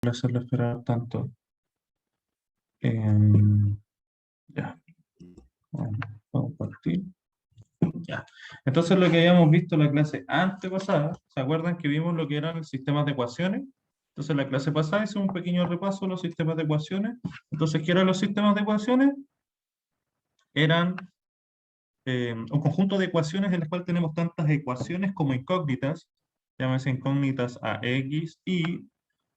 hacerlo esperar tanto. Ya, bueno, vamos a partir. Ya. Entonces lo que habíamos visto en la clase antepasada, ¿se acuerdan que vimos lo que eran los sistemas de ecuaciones? Entonces en la clase pasada hicimos un pequeño repaso de los sistemas de ecuaciones. Entonces, ¿qué eran los sistemas de ecuaciones? Eran un conjunto de ecuaciones en las cuales tenemos tantas ecuaciones como incógnitas, llámese incógnitas a x, y,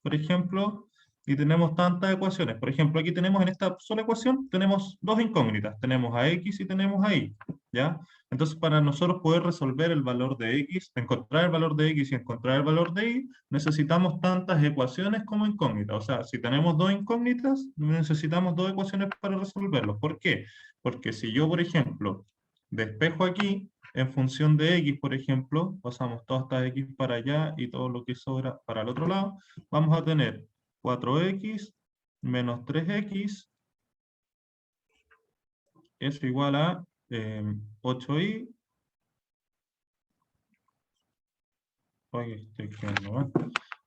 por ejemplo, y tenemos tantas ecuaciones. Por ejemplo, aquí tenemos en esta sola ecuación, tenemos dos incógnitas, tenemos a x y tenemos a y, ¿ya? Entonces, para nosotros poder resolver el valor de x, encontrar el valor de x y encontrar el valor de y, necesitamos tantas ecuaciones como incógnitas. O sea, si tenemos dos incógnitas, necesitamos dos ecuaciones para resolverlos. ¿Por qué? Porque si yo, por ejemplo, despejo aquí, en función de x, por ejemplo, pasamos todas estas x para allá y todo lo que sobra para el otro lado, vamos a tener 4x menos 3x es igual a 8y. Oye, estoy escribiendo mal.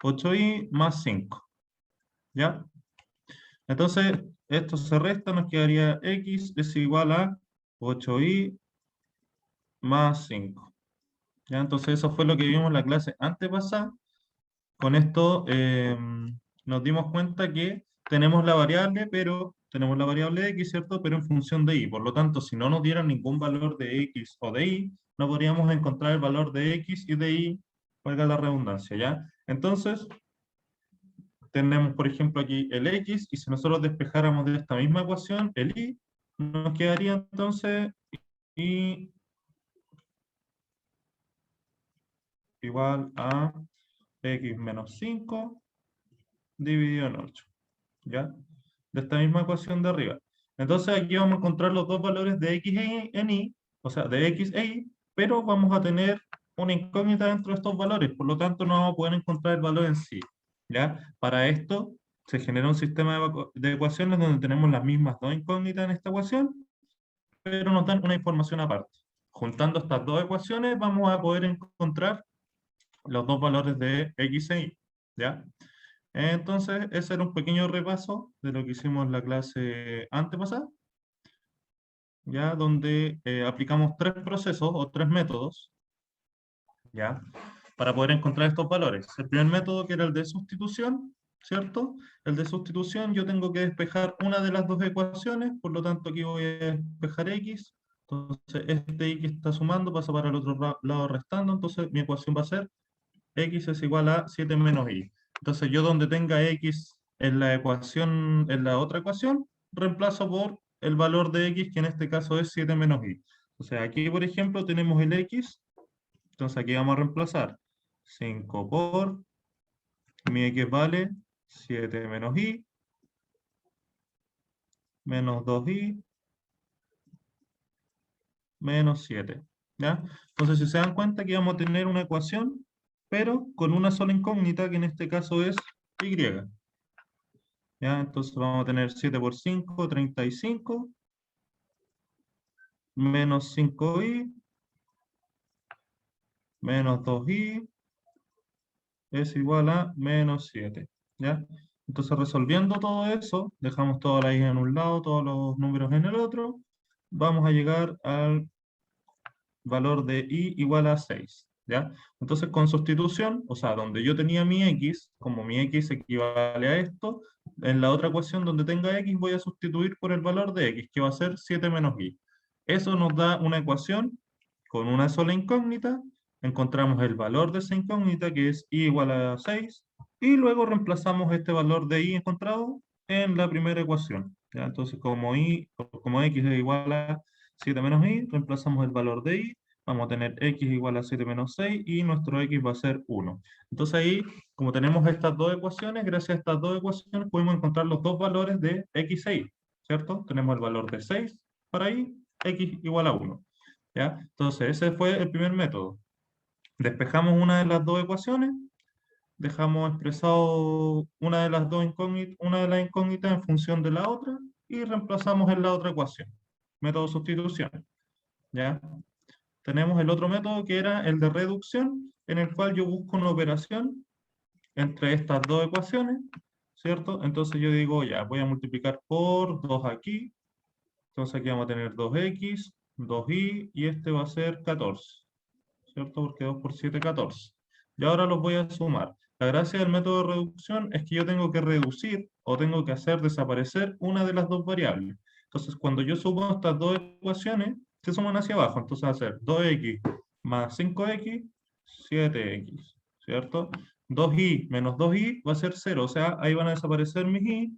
8y más 5, ¿ya? Entonces, esto se resta, nos quedaría x es igual a 8y más 5. ¿Ya? Entonces, eso fue lo que vimos en la clase antepasada. Con esto nos dimos cuenta que tenemos la variable, pero tenemos la variable de x, ¿cierto? Pero en función de y. Por lo tanto, si no nos dieran ningún valor de x o de y, no podríamos encontrar el valor de x y de y, valga la redundancia, ¿ya? Entonces, tenemos, por ejemplo, aquí el x, y si nosotros despejáramos de esta misma ecuación el y, nos quedaría entonces y igual a x menos 5 dividido en 8, ¿ya? De esta misma ecuación de arriba. Entonces aquí vamos a encontrar los dos valores de x en y, o sea, de x e y, pero vamos a tener una incógnita dentro de estos valores, por lo tanto no vamos a poder encontrar el valor en sí, ¿ya? Para esto se genera un sistema de ecuaciones donde tenemos las mismas dos incógnitas en esta ecuación, pero nos dan una información aparte. Juntando estas dos ecuaciones vamos a poder encontrar los dos valores de x e y, ¿ya? Entonces, ese era un pequeño repaso de lo que hicimos en la clase antepasada, ya donde aplicamos tres procesos o tres métodos, ya, para poder encontrar estos valores. El primer método, que era el de sustitución, ¿cierto? El de sustitución, yo tengo que despejar una de las dos ecuaciones, por lo tanto aquí voy a despejar x, entonces este y que está sumando pasa para el otro lado restando, entonces mi ecuación va a ser x es igual a 7 menos y. Entonces yo donde tenga x en la ecuación, en la otra ecuación, reemplazo por el valor de x, que en este caso es 7 menos y. O sea, aquí por ejemplo tenemos el x, entonces aquí vamos a reemplazar 5 por mi x vale 7 menos y, menos 2y, menos 7. ¿Ya? Entonces si se dan cuenta aquí vamos a tener una ecuación, pero con una sola incógnita, que en este caso es y. ¿Ya? Entonces vamos a tener 7 por 5, 35, menos 5y, menos 2y, es igual a menos 7. ¿Ya? Entonces resolviendo todo eso, dejamos todas las y en un lado, todos los números en el otro, vamos a llegar al valor de y igual a 6. ¿Ya? Entonces con sustitución, o sea, donde yo tenía mi x, como mi x equivale a esto, en la otra ecuación donde tenga x voy a sustituir por el valor de x, que va a ser 7 menos y. Eso nos da una ecuación con una sola incógnita, encontramos el valor de esa incógnita, que es y igual a 6, y luego reemplazamos este valor de y encontrado en la primera ecuación. ¿Ya? Entonces como x es igual a 7 menos y, reemplazamos el valor de y, vamos a tener x igual a 7 menos 6 y nuestro x va a ser 1. Entonces ahí, como tenemos estas dos ecuaciones, gracias a estas dos ecuaciones podemos encontrar los dos valores de x e y, ¿cierto? Tenemos el valor de 6 para y, x igual a 1. ¿Ya? Entonces ese fue el primer método. Despejamos una de las dos ecuaciones, dejamos expresado una de las incógnitas en función de la otra y reemplazamos en la otra ecuación. Método sustitución. ¿Ya? Tenemos el otro método, que era el de reducción, en el cual yo busco una operación entre estas dos ecuaciones, ¿cierto? Entonces yo digo, ya, voy a multiplicar por 2 aquí. Entonces aquí vamos a tener 2x, 2y, y este va a ser 14, ¿cierto? Porque 2 por 7, 14. Y ahora los voy a sumar. La gracia del método de reducción es que yo tengo que reducir o tengo que hacer desaparecer una de las dos variables. Entonces, cuando yo sumo estas dos ecuaciones, se suman hacia abajo. Entonces va a ser 2x más 5x, 7x, ¿cierto? 2y menos 2y va a ser 0, o sea, ahí van a desaparecer mis y,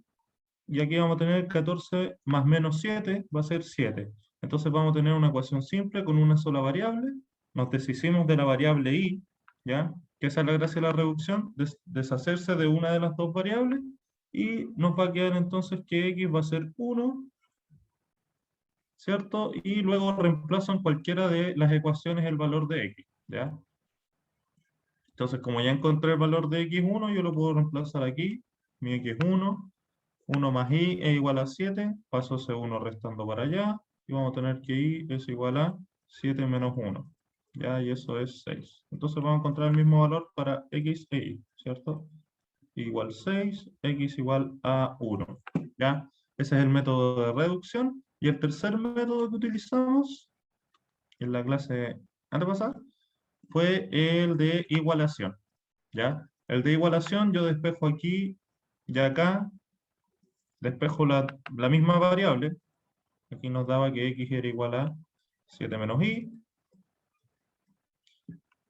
y aquí vamos a tener 14 más menos 7 va a ser 7. Entonces vamos a tener una ecuación simple con una sola variable. Nos deshicimos de la variable y, ¿ya? Que esa es la gracia de la reducción, deshacerse de una de las dos variables, y nos va a quedar entonces que x va a ser 1, ¿cierto? Y luego reemplazo en cualquiera de las ecuaciones el valor de x, ¿ya? Entonces, como ya encontré el valor de x1, yo lo puedo reemplazar aquí, mi x1, 1 más i es igual a 7, paso ese 1 restando para allá, y vamos a tener que i es igual a 7 menos 1, ¿ya? Y eso es 6. Entonces vamos a encontrar el mismo valor para x e y, ¿cierto? Igual 6, x igual a 1, ¿ya? Ese es el método de reducción. Y el tercer método que utilizamos en la clase antepasada fue el de igualación, ¿ya? El de igualación yo despejo aquí y acá, despejo la misma variable. Aquí nos daba que x era igual a 7 menos i,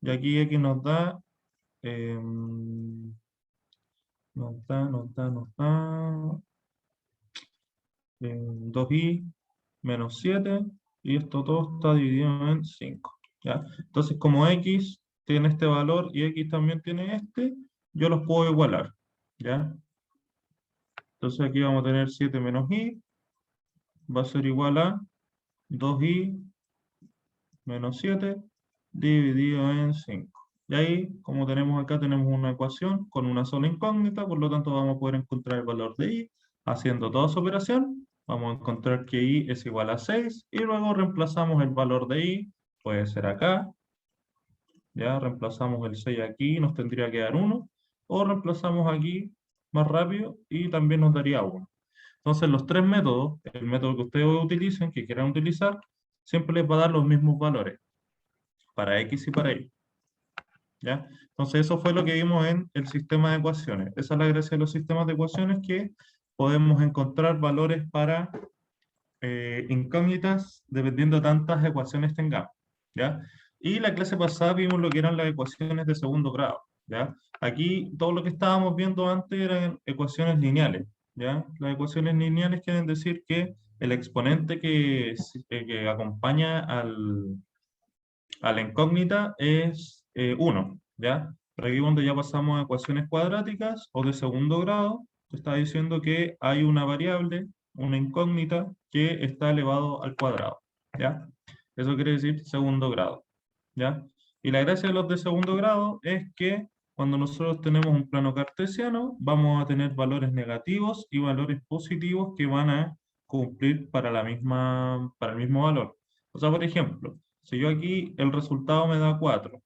y aquí x nos da, nos da 2i menos 7, y esto todo está dividido en 5, ¿ya? Entonces, como x tiene este valor y x también tiene este, yo los puedo igualar, ¿ya? Entonces aquí vamos a tener 7 menos i, va a ser igual a 2i menos 7 dividido en 5. Y ahí, como tenemos acá, tenemos una ecuación con una sola incógnita, por lo tanto vamos a poder encontrar el valor de i. Haciendo toda su operación, vamos a encontrar que i es igual a 6, y luego reemplazamos el valor de i, puede ser acá, ya reemplazamos el 6 aquí, nos tendría que dar 1, o reemplazamos aquí más rápido y también nos daría 1. Entonces, los tres métodos, el método que ustedes utilicen, que quieran utilizar, siempre les va a dar los mismos valores para x y para y, ¿ya? Entonces, eso fue lo que vimos en el sistema de ecuaciones. Esa es la gracia de los sistemas de ecuaciones, que podemos encontrar valores para incógnitas dependiendo de tantas ecuaciones tengamos, ¿ya? Y la clase pasada vimos lo que eran las ecuaciones de segundo grado, ¿ya? Aquí todo lo que estábamos viendo antes eran ecuaciones lineales, ¿ya? Las ecuaciones lineales quieren decir que el exponente que acompaña a la incógnita es 1, ¿ya? Pero aquí cuando ya pasamos a ecuaciones cuadráticas o de segundo grado, te está diciendo que hay una variable, una incógnita, que está elevado al cuadrado, ¿ya? Eso quiere decir segundo grado, ¿ya? Y la gracia de los de segundo grado es que cuando nosotros tenemos un plano cartesiano, vamos a tener valores negativos y valores positivos que van a cumplir para para el mismo valor. O sea, por ejemplo, si yo aquí el resultado me da 4,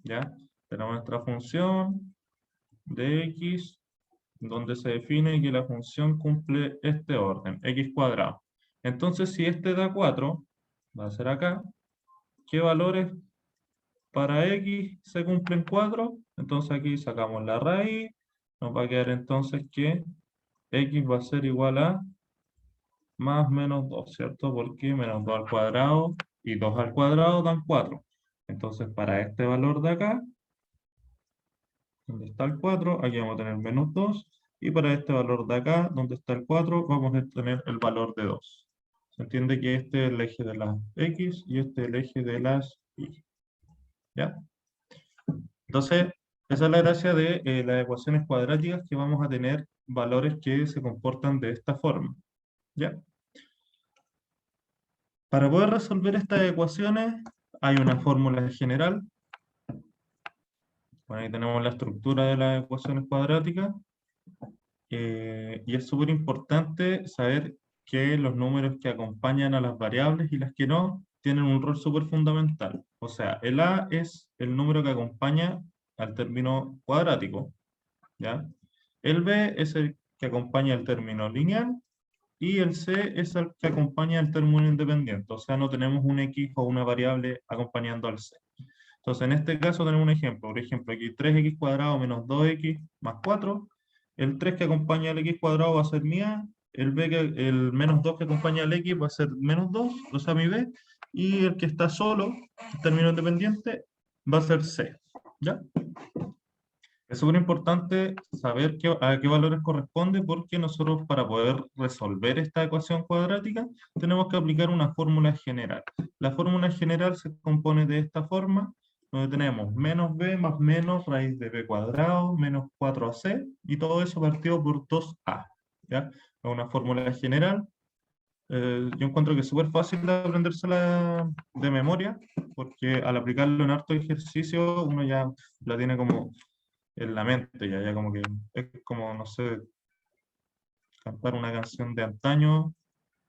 ¿ya? Tenemos nuestra función de x, donde se define que la función cumple este orden, x cuadrado. Entonces, si este da 4, va a ser acá, ¿qué valores para x se cumplen 4? Entonces aquí sacamos la raíz, nos va a quedar entonces que x va a ser igual a más menos 2, ¿cierto? Porque menos 2 al cuadrado y 2 al cuadrado dan 4. Entonces, para este valor de acá, donde está el 4, aquí vamos a tener menos 2. Y para este valor de acá, donde está el 4, vamos a tener el valor de 2. Se entiende que este es el eje de las x y este es el eje de las y, ¿ya? Entonces, esa es la gracia de las ecuaciones cuadráticas, que vamos a tener valores que se comportan de esta forma, ¿ya? Para poder resolver estas ecuaciones hay una fórmula general. Bueno, ahí tenemos la estructura de las ecuaciones cuadráticas, y es súper importante saber que los números que acompañan a las variables y las que no tienen un rol súper fundamental. O sea, el a es el número que acompaña al término cuadrático, ¿ya? El B es el que acompaña el término lineal y el C es el que acompaña el término independiente. O sea, no tenemos un X o una variable acompañando al C. Entonces, en este caso tenemos un ejemplo. Por ejemplo, aquí 3x cuadrado menos 2x más 4. El 3 que acompaña al x cuadrado va a ser mi A. El menos 2 que acompaña al x va a ser menos 2, o sea, mi B. Y el que está solo, término independiente, va a ser C. ¿Ya? Es súper importante saber a qué valores corresponde porque nosotros para poder resolver esta ecuación cuadrática tenemos que aplicar una fórmula general. La fórmula general se compone de esta forma, donde tenemos menos b más menos raíz de b cuadrado menos 4ac y todo eso partido por 2a. ¿Ya? Es una fórmula general. Yo encuentro que es súper fácil de aprendérsela de memoria porque al aplicarlo en harto ejercicio uno ya la tiene como en la mente, ya como que es como, no sé, cantar una canción de antaño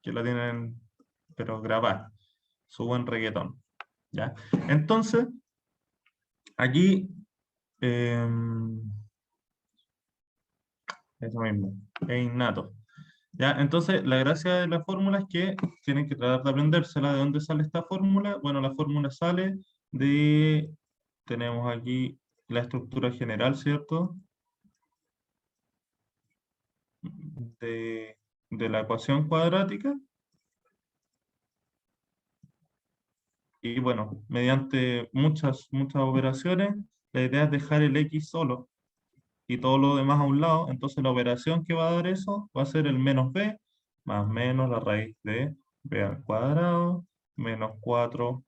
que la tienen, pero grabada, su buen reggaetón, ¿ya? Entonces, aquí, eso mismo, es innato, ¿ya? Entonces, la gracia de la fórmula es que tienen que tratar de aprendérsela. ¿De dónde sale esta fórmula? Bueno, la fórmula sale de, tenemos aquí la estructura general, ¿cierto? De, de la ecuación cuadrática. Y bueno, mediante muchas operaciones, la idea es dejar el x solo y todo lo demás a un lado. Entonces la operación que va a dar eso va a ser el menos b más menos la raíz de b al cuadrado menos 4ac.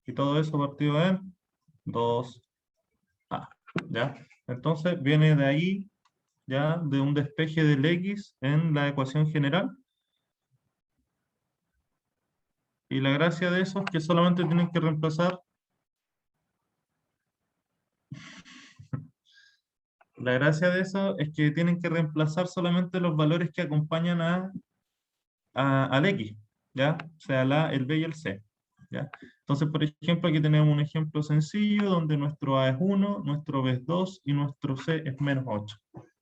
Y todo eso partido en 2a. ¿Ya? Entonces viene de ahí, ya de un despeje del x en la ecuación general. Y la gracia de eso es que solamente tienen que reemplazar. La gracia de eso es que tienen que reemplazar solamente los valores que acompañan al X, ¿ya? O sea, el B y el C, ¿ya? Entonces, por ejemplo, aquí tenemos un ejemplo sencillo donde nuestro A es 1, nuestro B es 2 y nuestro C es menos 8.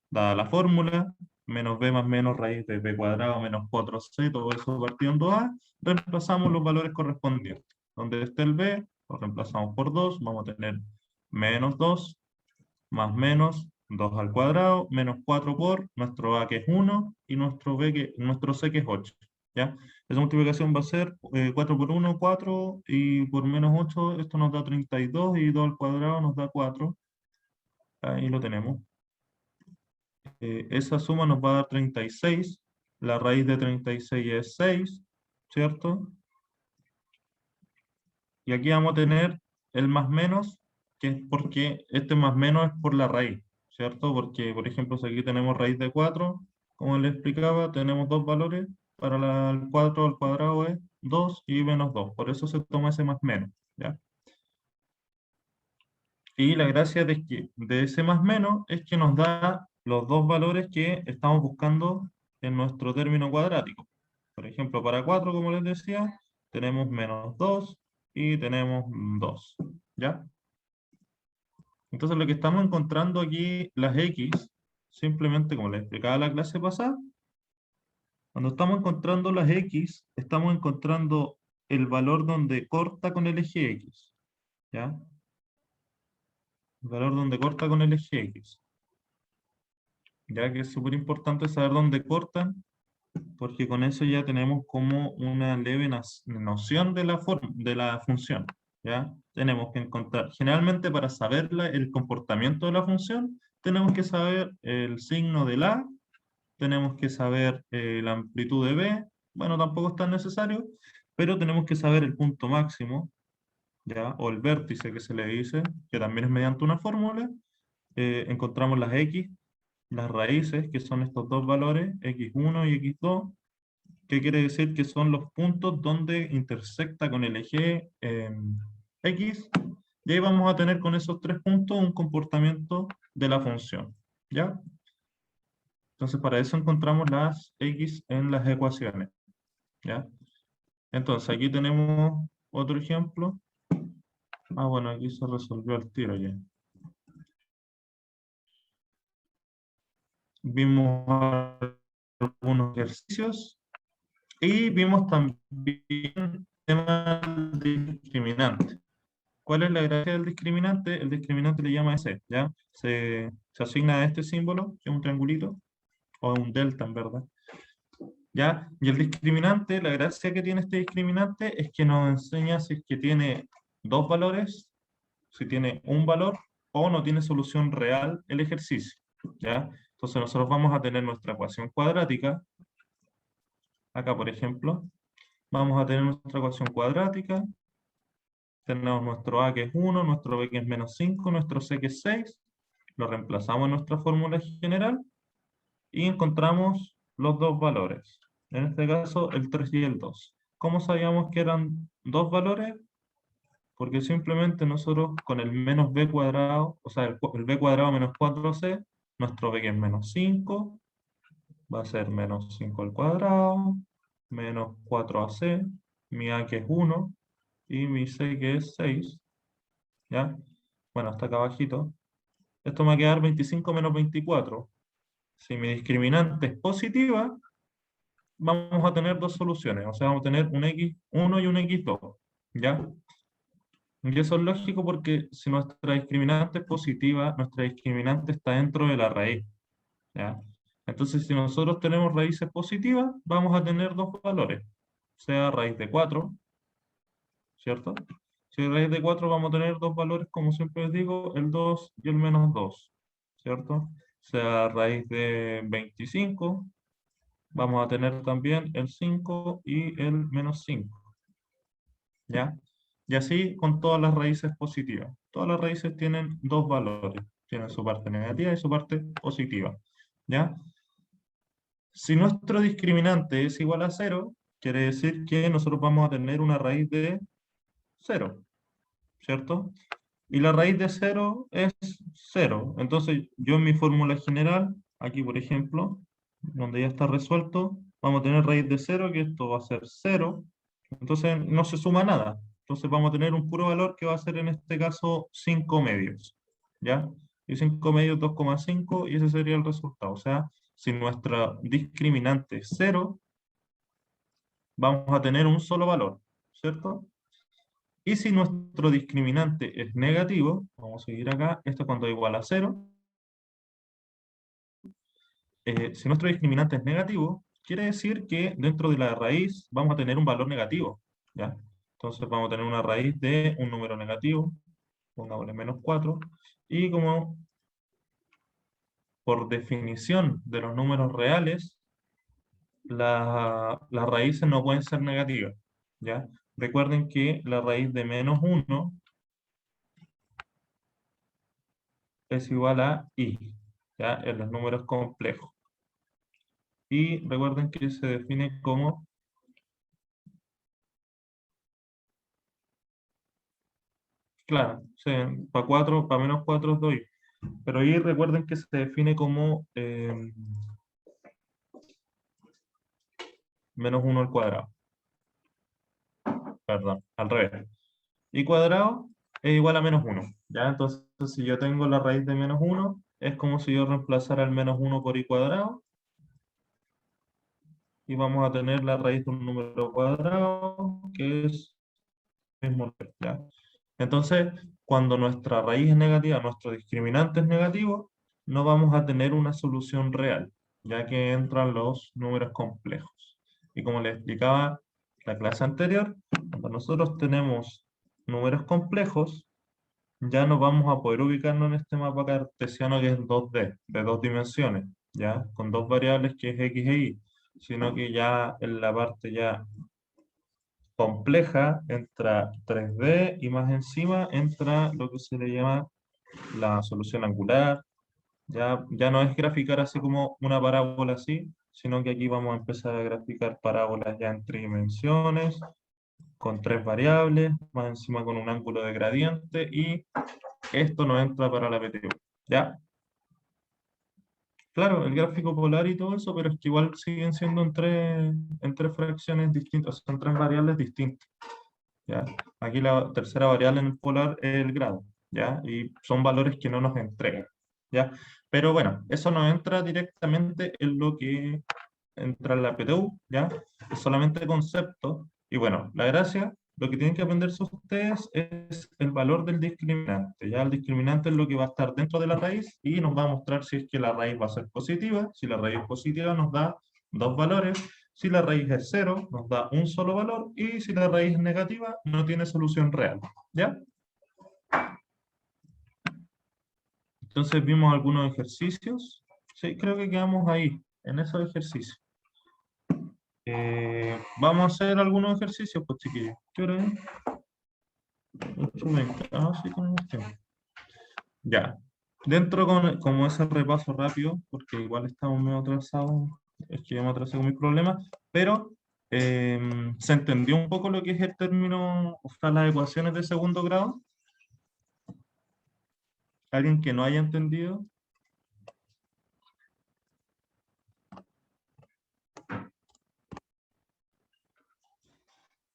Dada la fórmula, menos B más menos raíz de B cuadrado menos 4C, todo eso partido en 2A, reemplazamos los valores correspondientes. Donde esté el B, lo reemplazamos por 2, vamos a tener menos 2 más menos 2 al cuadrado, menos 4 por nuestro A que es 1 y nuestro C que es 8. ¿Ya? Esa multiplicación va a ser 4 por 1, 4, y por menos 8, esto nos da 32 y 2 al cuadrado nos da 4. Ahí lo tenemos. Esa suma nos va a dar 36. La raíz de 36 es 6, ¿cierto? Y aquí vamos a tener el más menos, que es porque este más menos es por la raíz, ¿cierto? Porque, por ejemplo, si aquí tenemos raíz de 4, como les explicaba, tenemos dos valores. Para el 4 al cuadrado es 2 y menos 2. Por eso se toma ese más menos, ¿ya? Y la gracia de ese más menos es que nos da los dos valores que estamos buscando en nuestro término cuadrático. Por ejemplo, para 4, como les decía, tenemos menos 2 y tenemos 2, ¿ya? Entonces lo que estamos encontrando aquí, las X, simplemente como les explicaba la clase pasada, cuando estamos encontrando las X, estamos encontrando el valor donde corta con el eje X, ¿ya? El valor donde corta con el eje X, ya que es súper importante saber dónde cortan, porque con eso ya tenemos como una leve noción de de la función, ¿ya? Tenemos que encontrar, generalmente para saber el comportamiento de la función, tenemos que saber el signo de la, tenemos que saber la amplitud de b, bueno, tampoco es tan necesario, pero tenemos que saber el punto máximo, ¿ya? O el vértice que se le dice, que también es mediante una fórmula. Encontramos las x, las raíces, que son estos dos valores, x1 y x2, que quiere decir que son los puntos donde intersecta con el eje X, y ahí vamos a tener con esos tres puntos un comportamiento de la función, ¿ya? Entonces para eso encontramos las X en las ecuaciones, ¿ya? Entonces aquí tenemos otro ejemplo. Ah, bueno, aquí se resolvió el tiro ya. vimos algunos ejercicios y vimos también el tema del discriminante. ¿Cuál es la gracia del discriminante? El discriminante le llama ese, ¿ya? Se asigna a este símbolo, que es un triangulito, o un delta en verdad, ¿ya? Y el discriminante, la gracia que tiene este discriminante es que nos enseña si es que tiene dos valores, si tiene un valor o no tiene solución real el ejercicio, ¿ya? Entonces nosotros vamos a tener nuestra ecuación cuadrática, acá por ejemplo, vamos a tener nuestra ecuación cuadrática, tenemos nuestro a que es 1, nuestro b que es menos 5, nuestro c que es 6, lo reemplazamos en nuestra fórmula general y encontramos los dos valores. En este caso, el 3 y el 2. ¿Cómo sabíamos que eran dos valores? Porque simplemente nosotros con el menos b cuadrado, o sea, el b cuadrado menos 4c, nuestro b que es menos 5, va a ser menos 5 al cuadrado, menos 4ac, mi a que es 1, y mi c que es 6, ¿ya? Bueno, hasta acá abajito. Esto me va a quedar 25 menos 24. Si mi discriminante es positiva, vamos a tener dos soluciones. O sea, vamos a tener un x1 y un x2. ¿Ya? Y eso es lógico porque si nuestra discriminante es positiva, nuestra discriminante está dentro de la raíz. ¿Ya? Entonces, si nosotros tenemos raíces positivas, vamos a tener dos valores. Sea raíz de 4, ¿cierto? Si es raíz de 4 vamos a tener dos valores, como siempre les digo, el 2 y el menos 2, ¿cierto? Sea raíz de 25, vamos a tener también el 5 y el menos 5, ¿ya? Y así con todas las raíces positivas. Todas las raíces tienen dos valores, tienen su parte negativa y su parte positiva, ¿ya? Si nuestro discriminante es igual a 0, quiere decir que nosotros vamos a tener una raíz de 0, ¿cierto? Y la raíz de 0 es 0. Entonces, yo en mi fórmula general, aquí por ejemplo, donde ya está resuelto, vamos a tener raíz de 0, que esto va a ser 0. Entonces, no se suma nada. Entonces, vamos a tener un puro valor que va a ser en este caso 5 medios. ¿Ya? Y 5 medios 2,5 y ese sería el resultado. O sea, si nuestra discriminante es 0, vamos a tener un solo valor, ¿cierto? Y si nuestro discriminante es negativo, vamos a seguir acá, esto es cuando es igual a 0. Si nuestro discriminante es negativo, quiere decir que dentro de la raíz vamos a tener un valor negativo, ¿ya? Entonces vamos a tener una raíz de un número negativo, pongámosle menos 4, y como por definición de los números reales, las raíces no pueden ser negativas, ¿ya? Recuerden que la raíz de menos 1 es igual a i, ¿ya? En los números complejos. Y recuerden que se define como claro, para 4, para menos 4 es 2, pero ahí recuerden que se define como menos 1 al cuadrado, perdón, al revés. Y cuadrado es igual a menos 1, ¿ya? Entonces, si yo tengo la raíz de menos 1, es como si yo reemplazara el menos 1 por i cuadrado, y vamos a tener la raíz de un número cuadrado, que es el mismo, ¿ya? Entonces, cuando nuestra raíz es negativa, nuestro discriminante es negativo, no vamos a tener una solución real, ya que entran los números complejos. Y como les explicaba la clase anterior, cuando nosotros tenemos números complejos, ya no vamos a poder ubicarnos en este mapa cartesiano que es 2D, de dos dimensiones, ya, con dos variables que es x e y, sino que ya en la parte ya compleja entra 3D y más encima entra lo que se le llama la solución angular. Ya no es graficar así como una parábola así, sino que aquí vamos a empezar a graficar parábolas ya en 3 dimensiones, con 3 variables, más encima con un ángulo de gradiente, y esto no entra para la PTU. ¿Ya? Claro, el gráfico polar y todo eso, pero es que igual siguen siendo en tres fracciones distintas, son 3 variables distintas. ¿Ya? Aquí la tercera variable en el polar es el grado, ¿ya? Y son valores que no nos entregan, ¿ya? Pero bueno, eso no entra directamente en lo que entra en la PTU, ¿ya? Es solamente concepto. Y bueno, la gracia, lo que tienen que aprenderse ustedes es el valor del discriminante, ¿ya? El discriminante es lo que va a estar dentro de la raíz y nos va a mostrar si es que la raíz va a ser positiva. Si la raíz es positiva nos da dos valores. Si la raíz es cero, nos da un solo valor. Y si la raíz es negativa, no tiene solución real, ¿ya? Entonces vimos algunos ejercicios. Sí, creo que quedamos ahí, en esos ejercicios. Vamos a hacer algunos ejercicios, pues chiquillos. ¿Qué hora es? 8:20. Ah, sí, tenemos tiempo. Ya. Dentro como ese repaso rápido, porque igual estamos medio atrasados, es que yo me atrasé con mis problemas, pero se entendió un poco lo que es el término, o sea, las ecuaciones de segundo grado. ¿Alguien que no haya entendido?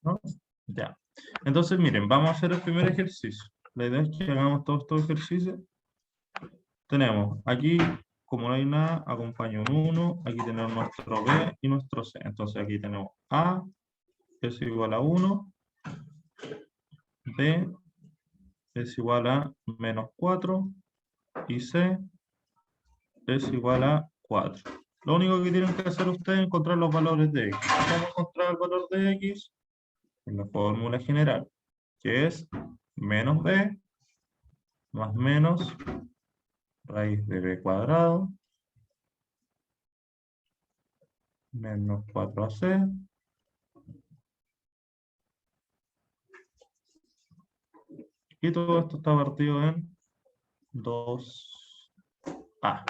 ¿No? Ya. Entonces, miren, vamos a hacer el primer ejercicio. La idea es que hagamos todos estos ejercicios. Tenemos aquí, como no hay nada, acompaña un 1, aquí tenemos nuestro B y nuestro C. Entonces aquí tenemos A es igual a 1, B es igual a menos 4 y C es igual a 4. Lo único que tienen que hacer ustedes es encontrar los valores de X. Vamos a encontrar el valor de X en la fórmula general, que es menos B más menos raíz de B cuadrado menos 4AC. Y todo esto está partido en 2A.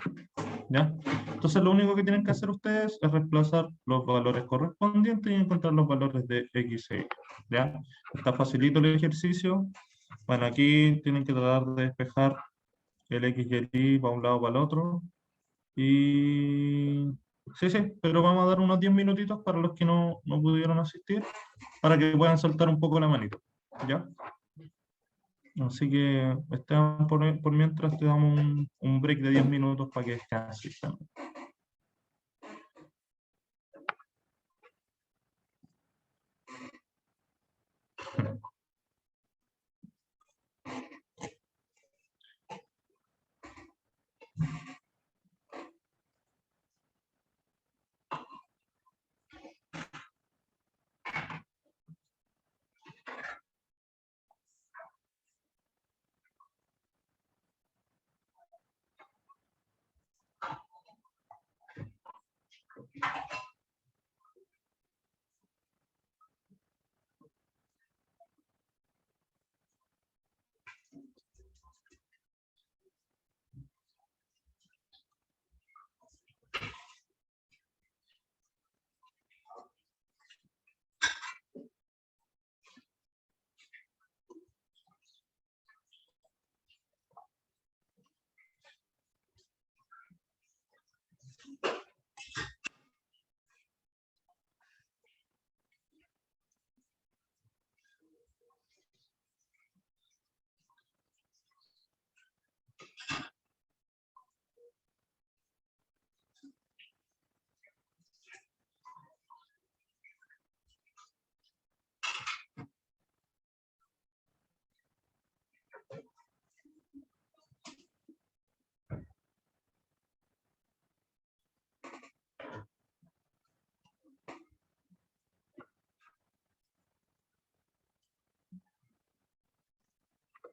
¿Ya? Entonces lo único que tienen que hacer ustedes es reemplazar los valores correspondientes y encontrar los valores de X e Y. ¿Ya? Está facilito el ejercicio. Bueno, aquí tienen que tratar de despejar el X y el Y para un lado o para el otro. Y sí, sí, pero vamos a dar unos 10 minutitos para los que no pudieron asistir, para que puedan soltar un poco la manito. ¿Ya? Así que Esteban, por mientras te damos un break de 10 minutos para que descanses también.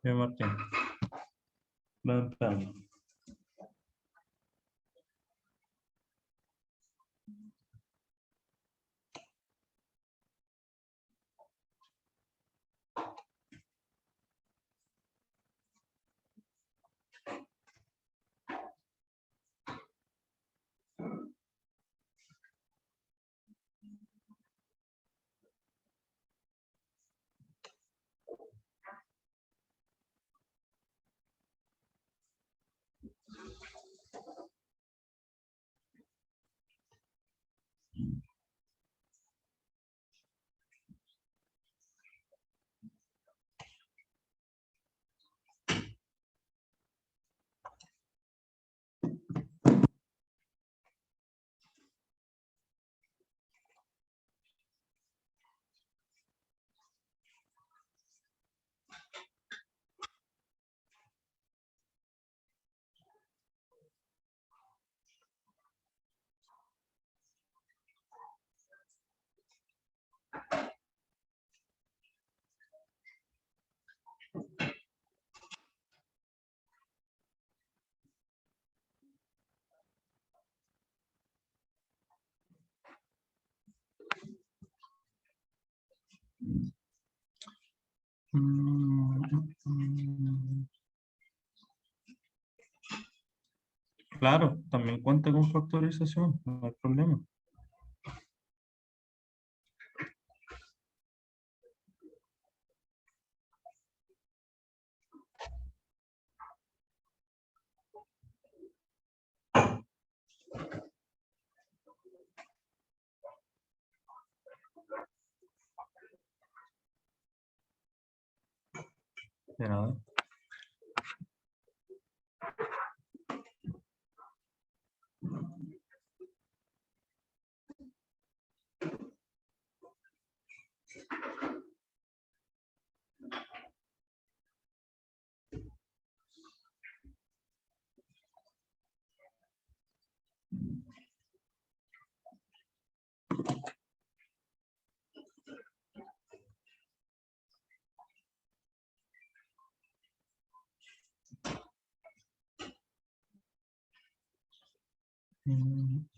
Bien, Martín. Ventana. Claro, también cuenta con factorización, no hay problema. De nada. Mm,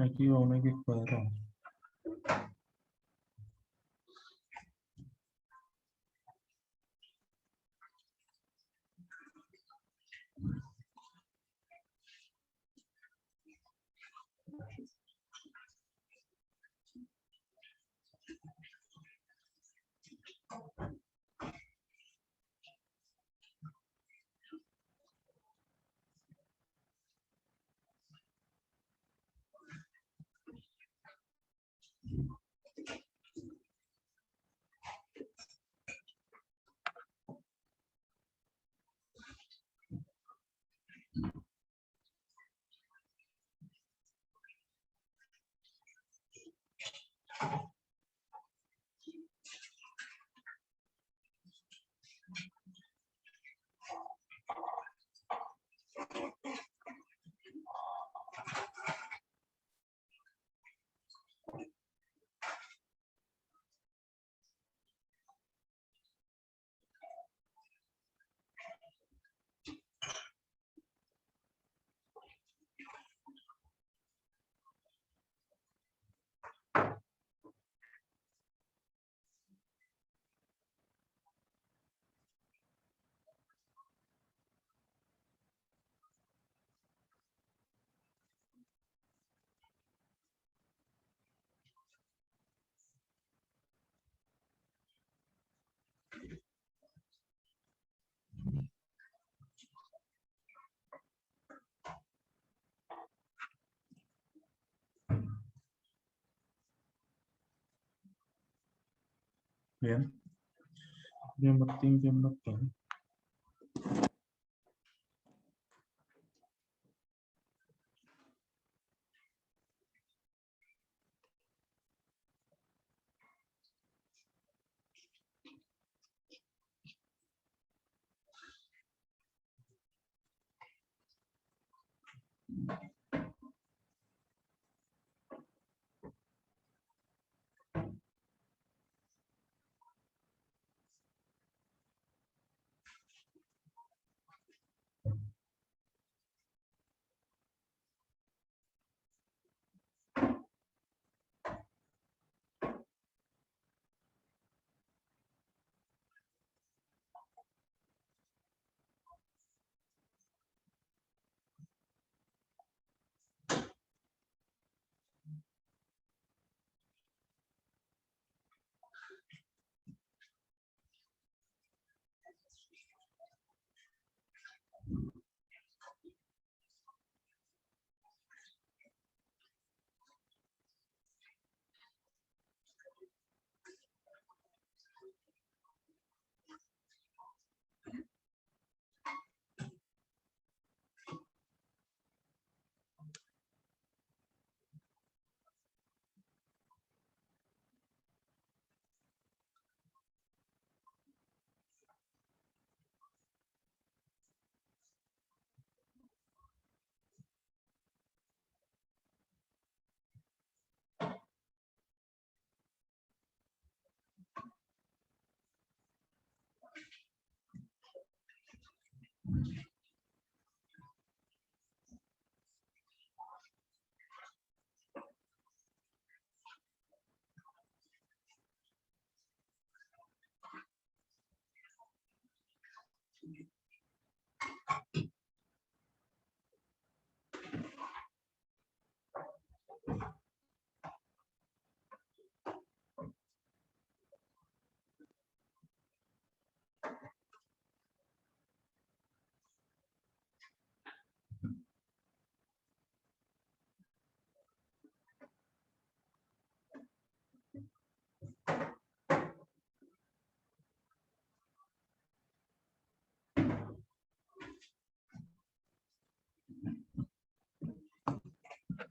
Aquí va un X cuadrado. Bien. Bien, Martín, bien, Martín.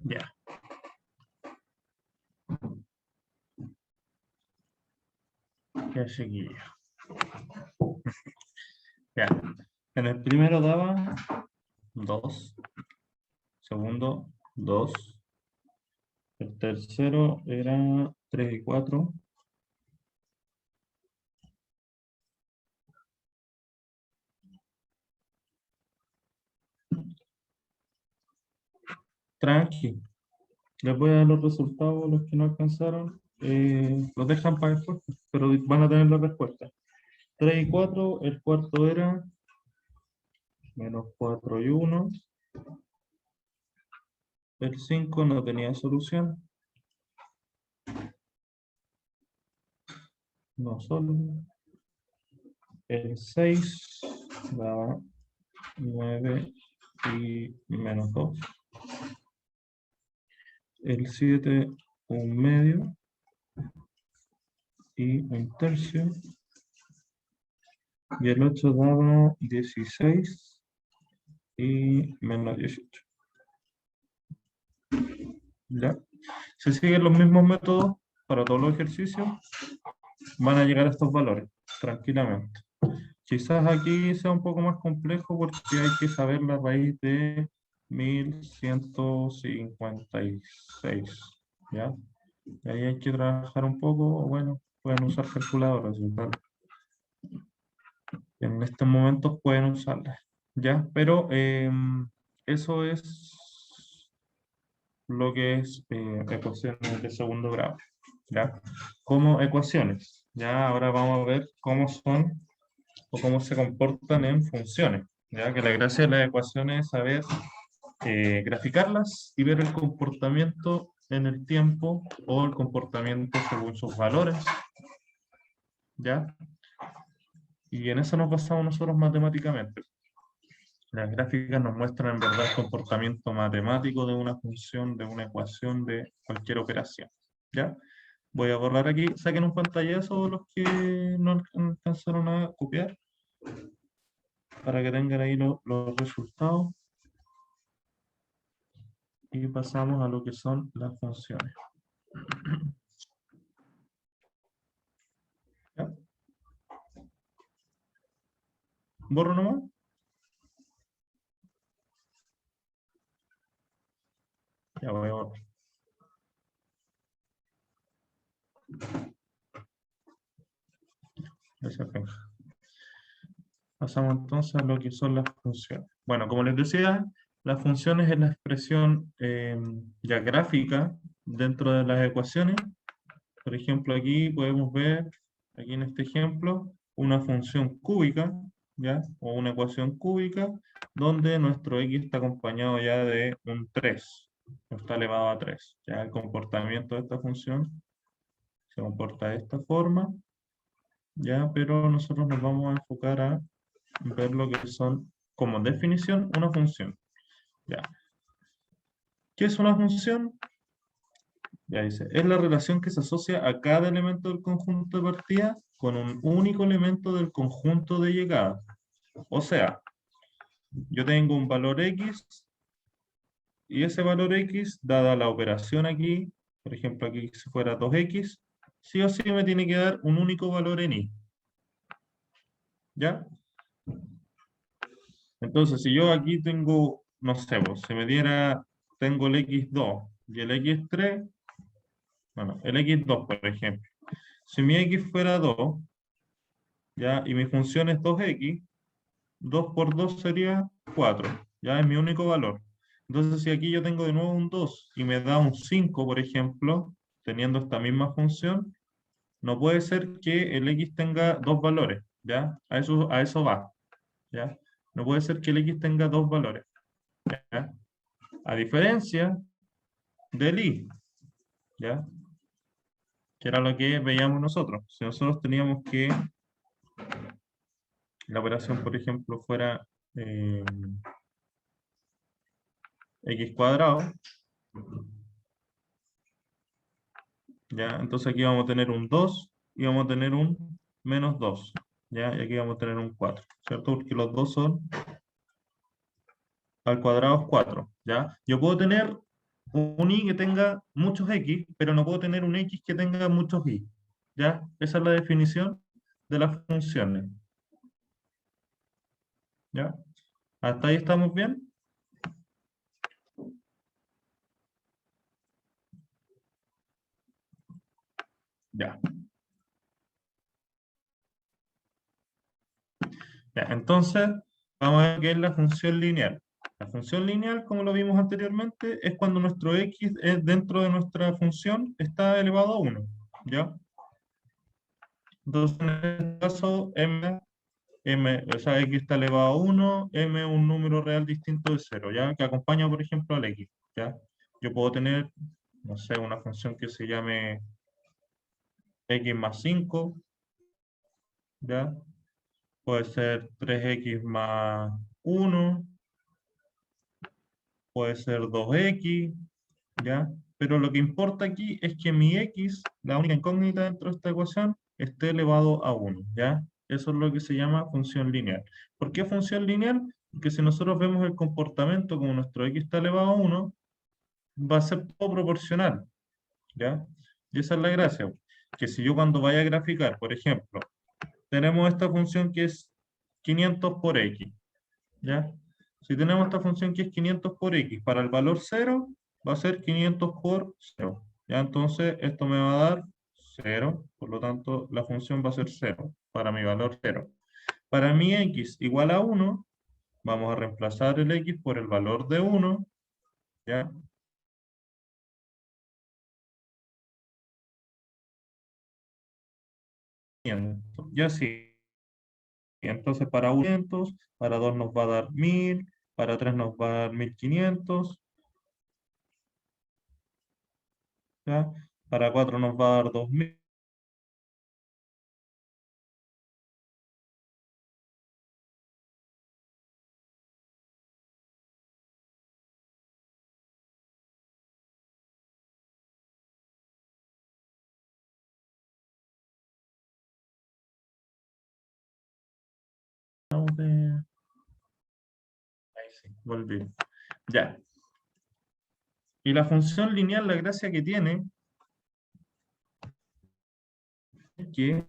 Ya. Ya, chiquillo. Ya. En el primero daba 2. Segundo, 2. El tercero era 3 y 4. Tranqui. Les voy a dar los resultados, los que no alcanzaron. Los dejan para después, pero van a tener la respuesta. 3 y 4, el cuarto era menos 4 y 1. El 5 no tenía solución. No solo. El 6 daba 9 y menos 2. El 7, un medio y un tercio. Y el 8 daba 16 y menos 18. ¿Ya? Si siguen los mismos métodos para todos los ejercicios, van a llegar a estos valores tranquilamente. Quizás aquí sea un poco más complejo porque hay que saber la raíz de 1156, ¿ya? Y ahí hay que trabajar un poco, o bueno, pueden usar calculadoras, ¿verdad? En estos momentos pueden usarlas, ¿ya? Pero eso es lo que es ecuaciones de segundo grado, ¿ya? Como ecuaciones, ¿ya? Ahora vamos a ver cómo son o cómo se comportan en funciones, ya que la gracia de las ecuaciones es saber graficarlas y ver el comportamiento en el tiempo o el comportamiento según sus valores, ¿ya? Y en eso nos basamos nosotros matemáticamente. Las gráficas nos muestran en verdad el comportamiento matemático de una función, de una ecuación, de cualquier operación, ¿ya? Voy a borrar aquí, saquen un pantallazo los que no alcanzaron a copiar, para que tengan ahí los resultados. Y pasamos a lo que son las funciones. ¿Ya? ¿Borro nomás? Ya voy a borrar. Gracias, Benja. Pasamos entonces a lo que son las funciones. Bueno, como les decía, las funciones es la expresión ya gráfica dentro de las ecuaciones. Por ejemplo, aquí podemos ver, aquí en este ejemplo, una función cúbica, ¿ya? O una ecuación cúbica, donde nuestro x está acompañado ya de un 3, está elevado a 3. Ya el comportamiento de esta función se comporta de esta forma, ¿ya? Pero nosotros nos vamos a enfocar a ver lo que son, como definición, una función. ¿Ya? ¿Qué es una función? Ya dice, es la relación que se asocia a cada elemento del conjunto de partida con un único elemento del conjunto de llegada. O sea, yo tengo un valor X y ese valor X, dada la operación aquí, por ejemplo aquí si fuera 2X, sí o sí me tiene que dar un único valor en Y. ¿Ya? Entonces, si yo aquí tengo, no sé, pues, si me diera, tengo el X2 y el X3, bueno, el X2, por ejemplo. Si mi X fuera 2, ¿ya? Y mi función es 2X, 2 por 2 sería 4, ya es mi único valor. Entonces, si aquí yo tengo de nuevo un 2 y me da un 5, por ejemplo, teniendo esta misma función, no puede ser que el X tenga dos valores, ¿ya? A eso va, ¿ya? No puede ser que el X tenga dos valores, ¿ya? A diferencia del Y, ¿ya? Que era lo que veíamos nosotros. Si nosotros teníamos que la operación, por ejemplo, fuera x cuadrado, ¿ya? Entonces aquí vamos a tener un 2 y vamos a tener un menos 2, ¿ya? Y aquí vamos a tener un 4, ¿cierto? Porque los dos son al cuadrado es 4, ¿ya? Yo puedo tener un y que tenga muchos x, pero no puedo tener un x que tenga muchos y, ¿ya? Esa es la definición de las funciones, ¿ya? ¿Hasta ahí estamos bien? Ya. Ya, entonces, vamos a ver qué es la función lineal. La función lineal, como lo vimos anteriormente, es cuando nuestro x dentro de nuestra función está elevado a 1, ¿ya? Entonces, en este caso, o sea, x está elevado a 1, m es un número real distinto de 0, ¿ya? Que acompaña, por ejemplo, al x, ¿ya? Yo puedo tener, no sé, una función que se llame x más 5, ¿ya? Puede ser 3x más 1, puede ser 2x, ¿ya? Pero lo que importa aquí es que mi x, la única incógnita dentro de esta ecuación, esté elevado a 1, ¿ya? Eso es lo que se llama función lineal. ¿Por qué función lineal? Porque si nosotros vemos el comportamiento como nuestro x está elevado a 1, va a ser todo proporcional, ¿ya? Y esa es la gracia, que si yo cuando vaya a graficar, por ejemplo, tenemos esta función que es 500 por x, ¿ya? Si tenemos esta función que es 500 por x, para el valor 0 va a ser 500 por 0. ¿Ya? Entonces esto me va a dar 0, por lo tanto la función va a ser 0 para mi valor 0. Para mi x igual a 1, vamos a reemplazar el x por el valor de 1, ¿ya? Y así. Entonces para 500, para 2 nos va a dar 1000, para 3 nos va a dar 1500, ¿ya? Para 4 nos va a dar 2000. sí, volví. Ya. Y la función lineal, la gracia que tiene es que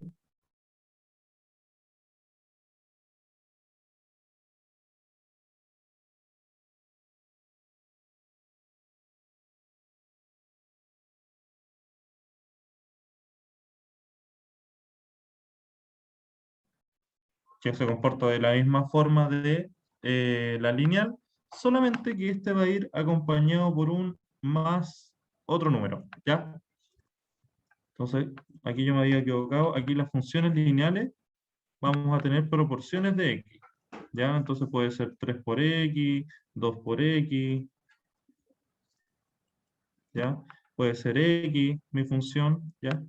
se comporta de la misma forma de la lineal, solamente que este va a ir acompañado por un más otro número, ¿ya? Entonces, aquí yo me había equivocado, aquí las funciones lineales vamos a tener proporciones de x, ¿ya? Entonces puede ser 3 por x, 2 por x, ¿ya? Puede ser x, mi función, ¿ya?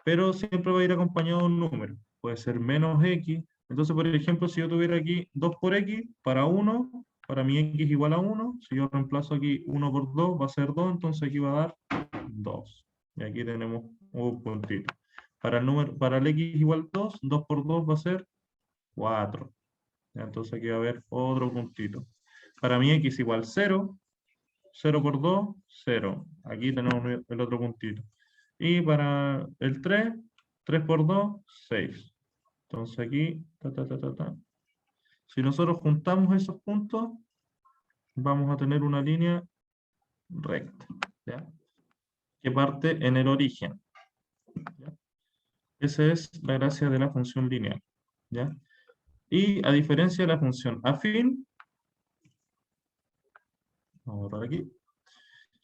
Pero siempre va a ir acompañado de un número. Puede ser menos x. Entonces, por ejemplo, si yo tuviera aquí 2 por x, para 1, para mi x igual a 1, si yo reemplazo aquí 1 por 2, va a ser 2, entonces aquí va a dar 2. Y aquí tenemos un puntito. Para el número, para el x igual 2, 2 por 2 va a ser 4. Ya, entonces aquí va a haber otro puntito. Para mi x igual 0, 0 por 2, 0. Aquí tenemos el otro puntito. Y para el 3, 3 por 2, 6. Entonces aquí, si nosotros juntamos esos puntos, vamos a tener una línea recta, ¿ya? Que parte en el origen, ¿ya? Esa es la gracia de la función lineal, ¿ya? Y a diferencia de la función afín, vamos a borrar aquí.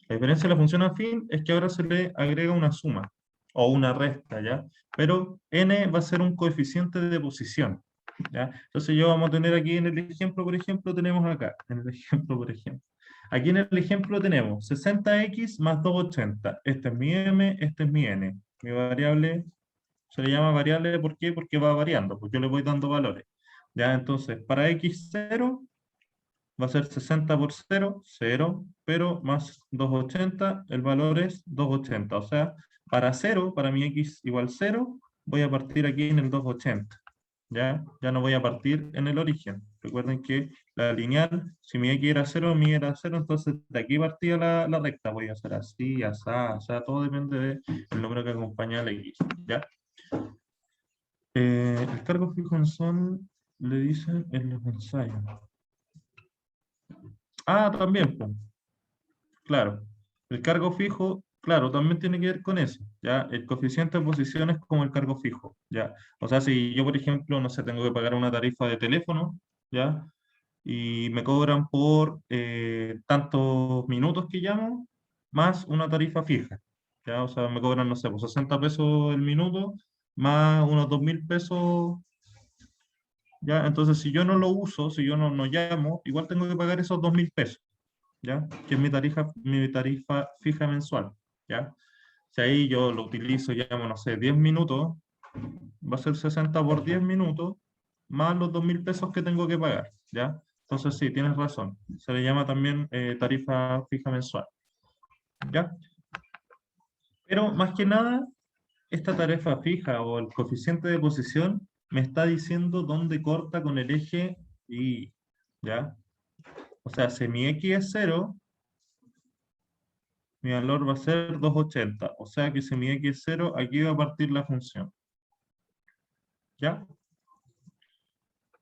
La diferencia de la función afín es que ahora se le agrega una suma o una resta, ¿ya? Pero n va a ser un coeficiente de posición, ¿ya? Entonces yo vamos a tener aquí en el ejemplo, por ejemplo, tenemos acá, en el ejemplo, por ejemplo. Aquí en el ejemplo tenemos 60x más 280. Este es mi m, este es mi n. Mi variable se le llama variable, ¿por qué? Porque va variando, pues yo le voy dando valores. ¿Ya? Entonces, para x0 va a ser 60 por 0, 0, pero más 280, el valor es 280. O sea, para 0, para mi x igual 0, voy a partir aquí en el 280. ¿Ya? Ya no voy a partir en el origen. Recuerden que la lineal, si mi x era 0, mi era 0, entonces de aquí partía la recta. Voy a hacer así, así, o sea, todo depende del número que acompaña al x. ¿Ya? El cargo fijo en son, le dicen en los ensayos. Ah, también, pues. Claro, el cargo fijo, claro, también tiene que ver con eso, ¿ya? El coeficiente de posición es como el cargo fijo, ¿ya? O sea, si yo, por ejemplo, no sé, tengo que pagar una tarifa de teléfono, ¿ya? Y me cobran por tantos minutos que llamo, más una tarifa fija, ¿ya? O sea, me cobran, no sé, pues 60 pesos el minuto, más unos 2.000 pesos, ¿ya? Entonces, si yo no lo uso, si yo no llamo, igual tengo que pagar esos 2.000 pesos. ¿Ya? Que es mi tarifa fija mensual, ¿ya? Si ahí yo lo utilizo, ya, no sé, 10 minutos, va a ser 60 por 10 minutos, más los 2.000 pesos que tengo que pagar, ¿ya? Entonces sí, tienes razón. Se le llama también tarifa fija mensual, ¿ya? Pero más que nada, esta tarifa fija o el coeficiente de posición me está diciendo dónde corta con el eje y, ¿ya? O sea, si mi x es 0, mi valor va a ser 280. O sea que si mi x es 0, aquí va a partir la función. ¿Ya?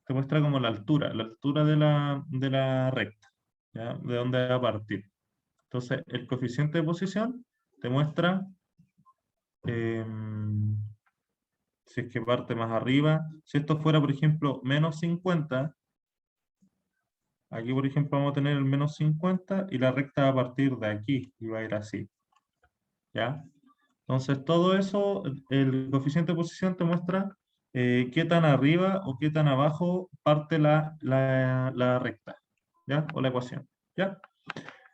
Te muestra como la altura de la recta. ¿Ya? De dónde va a partir. Entonces, el coeficiente de posición te muestra si es que parte más arriba. Si esto fuera, por ejemplo, menos 50, aquí, por ejemplo, vamos a tener el menos 50 y la recta va a partir de aquí y va a ir así. ¿Ya? Entonces, todo eso, el coeficiente de posición te muestra qué tan arriba o qué tan abajo parte la recta, ¿ya? O la ecuación, ¿ya?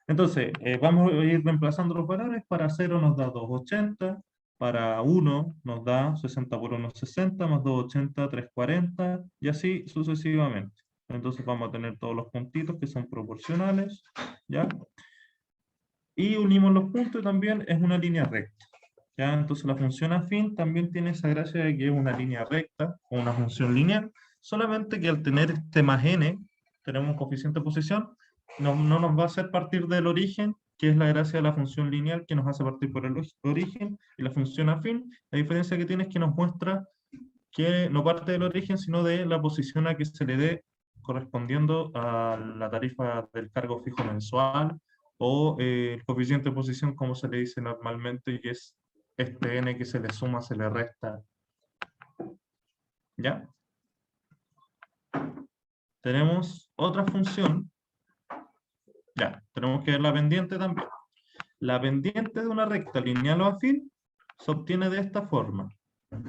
Entonces, vamos a ir reemplazando los valores. Para 0 nos da 280, para 1 nos da 60 por 1, 60, más 280, 340, y así sucesivamente. Entonces vamos a tener todos los puntitos que son proporcionales, ¿ya? Y unimos los puntos y también es una línea recta. ¿Ya? Entonces la función afín también tiene esa gracia de que es una línea recta o una función lineal, solamente que al tener este más n, tenemos un coeficiente de posición, no nos va a hacer partir del origen, que es la gracia de la función lineal que nos hace partir por el origen, y la función afín, la diferencia que tiene es que nos muestra que no parte del origen, sino de la posición a que se le dé correspondiendo a la tarifa del cargo fijo mensual, o el coeficiente de posición, como se le dice normalmente, y es este n que se le suma, se le resta. ¿Ya? Tenemos otra función. Ya, tenemos que ver la pendiente también. La pendiente de una recta lineal o afín se obtiene de esta forma.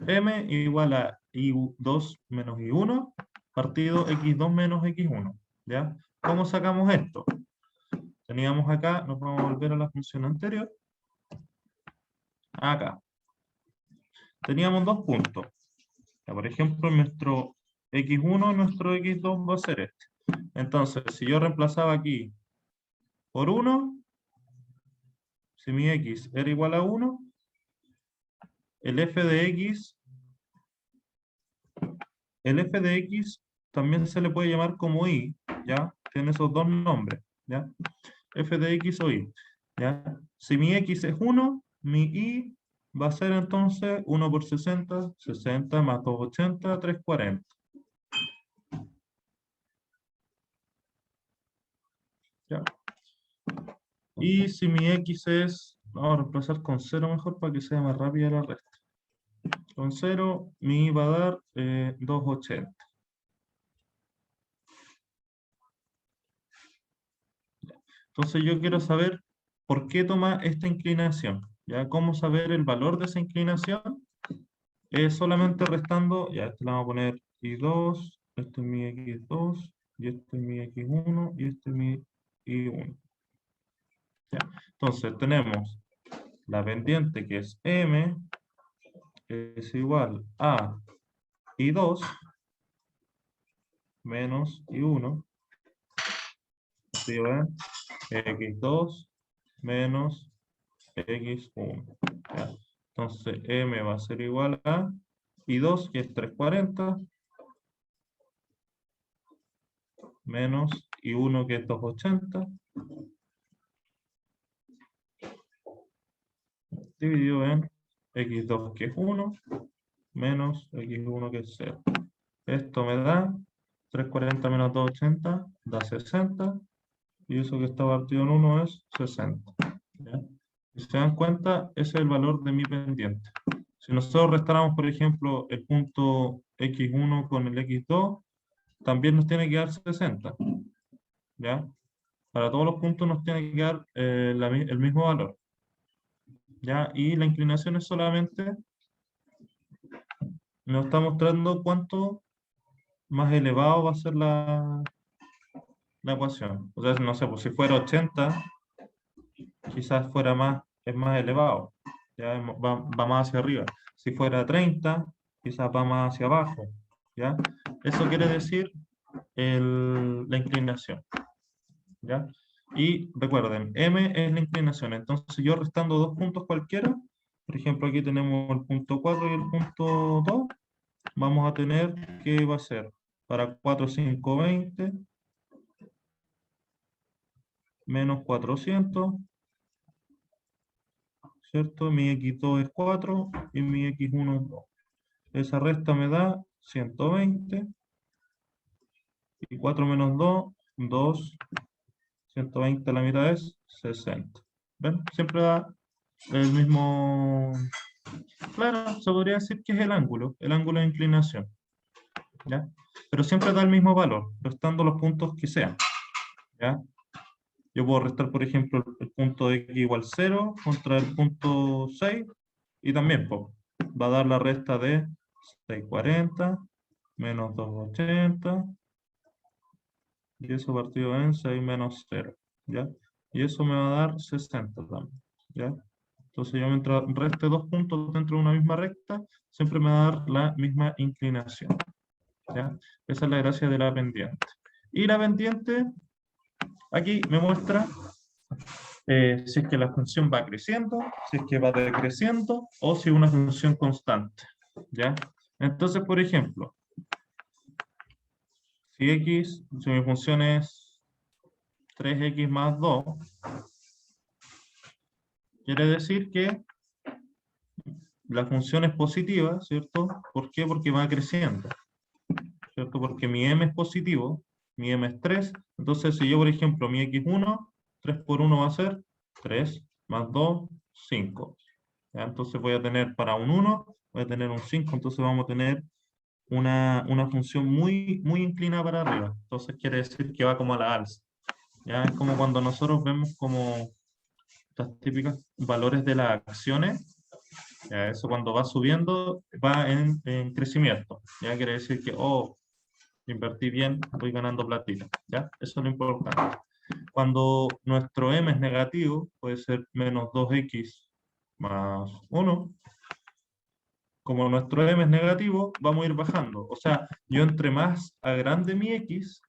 M igual a I2 menos I1 partido X2 menos X1. ¿Ya? ¿Cómo sacamos esto? Teníamos acá, nos vamos a volver a la función anterior. Acá. Teníamos dos puntos. Ya, por ejemplo, nuestro X1 y nuestro X2 va a ser este. Entonces, si yo reemplazaba aquí por 1, si mi X era igual a 1, el f de X también se le puede llamar como Y, ¿ya? Tiene esos dos nombres, ¿ya? F de X o Y, ¿ya? Si mi X es 1, mi Y va a ser entonces 1 por 60, 60 más 280, 340. ¿Ya? Y si mi X es, vamos a reemplazar con 0 mejor para que sea más rápida la resta. Con 0, mi Y va a dar 280. Entonces yo quiero saber por qué toma esta inclinación. ¿Ya? ¿Cómo saber el valor de esa inclinación? Solamente restando, ya, este le vamos a poner I2, este es mi X2, y este es mi X1, y este es mi Y1. ¿Ya? Entonces tenemos la pendiente que es M, es igual a I2 menos I1, ¿sí ven? X2 menos X1. ¿Ya? Entonces M va a ser igual a I2, que es 340, menos I1, que es 280, dividido en X2, que es 1, menos X1, que es 0. Esto me da 340 menos 280, da 60, y eso que está partido en 1 es 60. ¿Ya? Si se dan cuenta, ese es el valor de mi pendiente. Si nosotros restáramos, por ejemplo, el punto X1 con el X2, también nos tiene que dar 60. ¿Ya? Para todos los puntos nos tiene que dar el mismo valor. ¿Ya? Y la inclinación es solamente, nos está mostrando cuánto más elevado va a ser la ecuación. O sea, no sé, pues si fuera 80, quizás fuera más, es más elevado. ¿Ya? Va más hacia arriba. Si fuera 30, quizás va más hacia abajo. ¿Ya? Eso quiere decir la inclinación. ¿Ya? Y recuerden, M es la inclinación. Entonces yo restando dos puntos cualquiera, por ejemplo aquí tenemos el punto 4 y el punto 2, vamos a tener que va a ser para 4, 5, 20, menos 400, ¿cierto? Mi X2 es 4 y mi X1 es 2. Esa resta me da 120, y 4 menos 2, 2, 120 a la mitad es 60. ¿Ven? Siempre da el mismo. Claro, se podría decir que es el ángulo de inclinación, ¿ya? Pero siempre da el mismo valor, restando los puntos que sean, ¿ya? Yo puedo restar, por ejemplo, el punto de x igual 0 contra el punto 6, y también pues, va a dar la resta de 640 menos 280, y eso partido en 6 menos 0, ¿ya? Y eso me va a dar 60 también, ¿ya? Entonces yo mientras reste dos puntos dentro de una misma recta, siempre me va a dar la misma inclinación, ¿ya? Esa es la gracia de la pendiente. Y la pendiente, aquí me muestra si es que la función va creciendo, si es que va decreciendo, o si es una función constante, ¿ya? Entonces, por ejemplo, si mi función es 3x más 2, quiere decir que la función es positiva, ¿cierto? ¿Por qué? Porque va creciendo, ¿cierto? Porque mi m es positivo, mi m es 3, entonces si yo, por ejemplo, mi x1, 3 por 1 va a ser 3, más 2, 5. ¿Ya? Entonces voy a tener para un 1, voy a tener un 5, entonces vamos a tener una función muy inclinada para arriba. Entonces quiere decir que va como a la alza. ¿Ya? Es como cuando nosotros vemos como estas típicas valores de las acciones. Ya, eso cuando va subiendo va en crecimiento. Ya quiere decir que, oh, invertí bien, voy ganando platita. ¿Ya? Eso es lo importante. Cuando nuestro m es negativo, puede ser menos 2x más 1. Como nuestro m es negativo, vamos a ir bajando. O sea, yo entre más agrande mi x,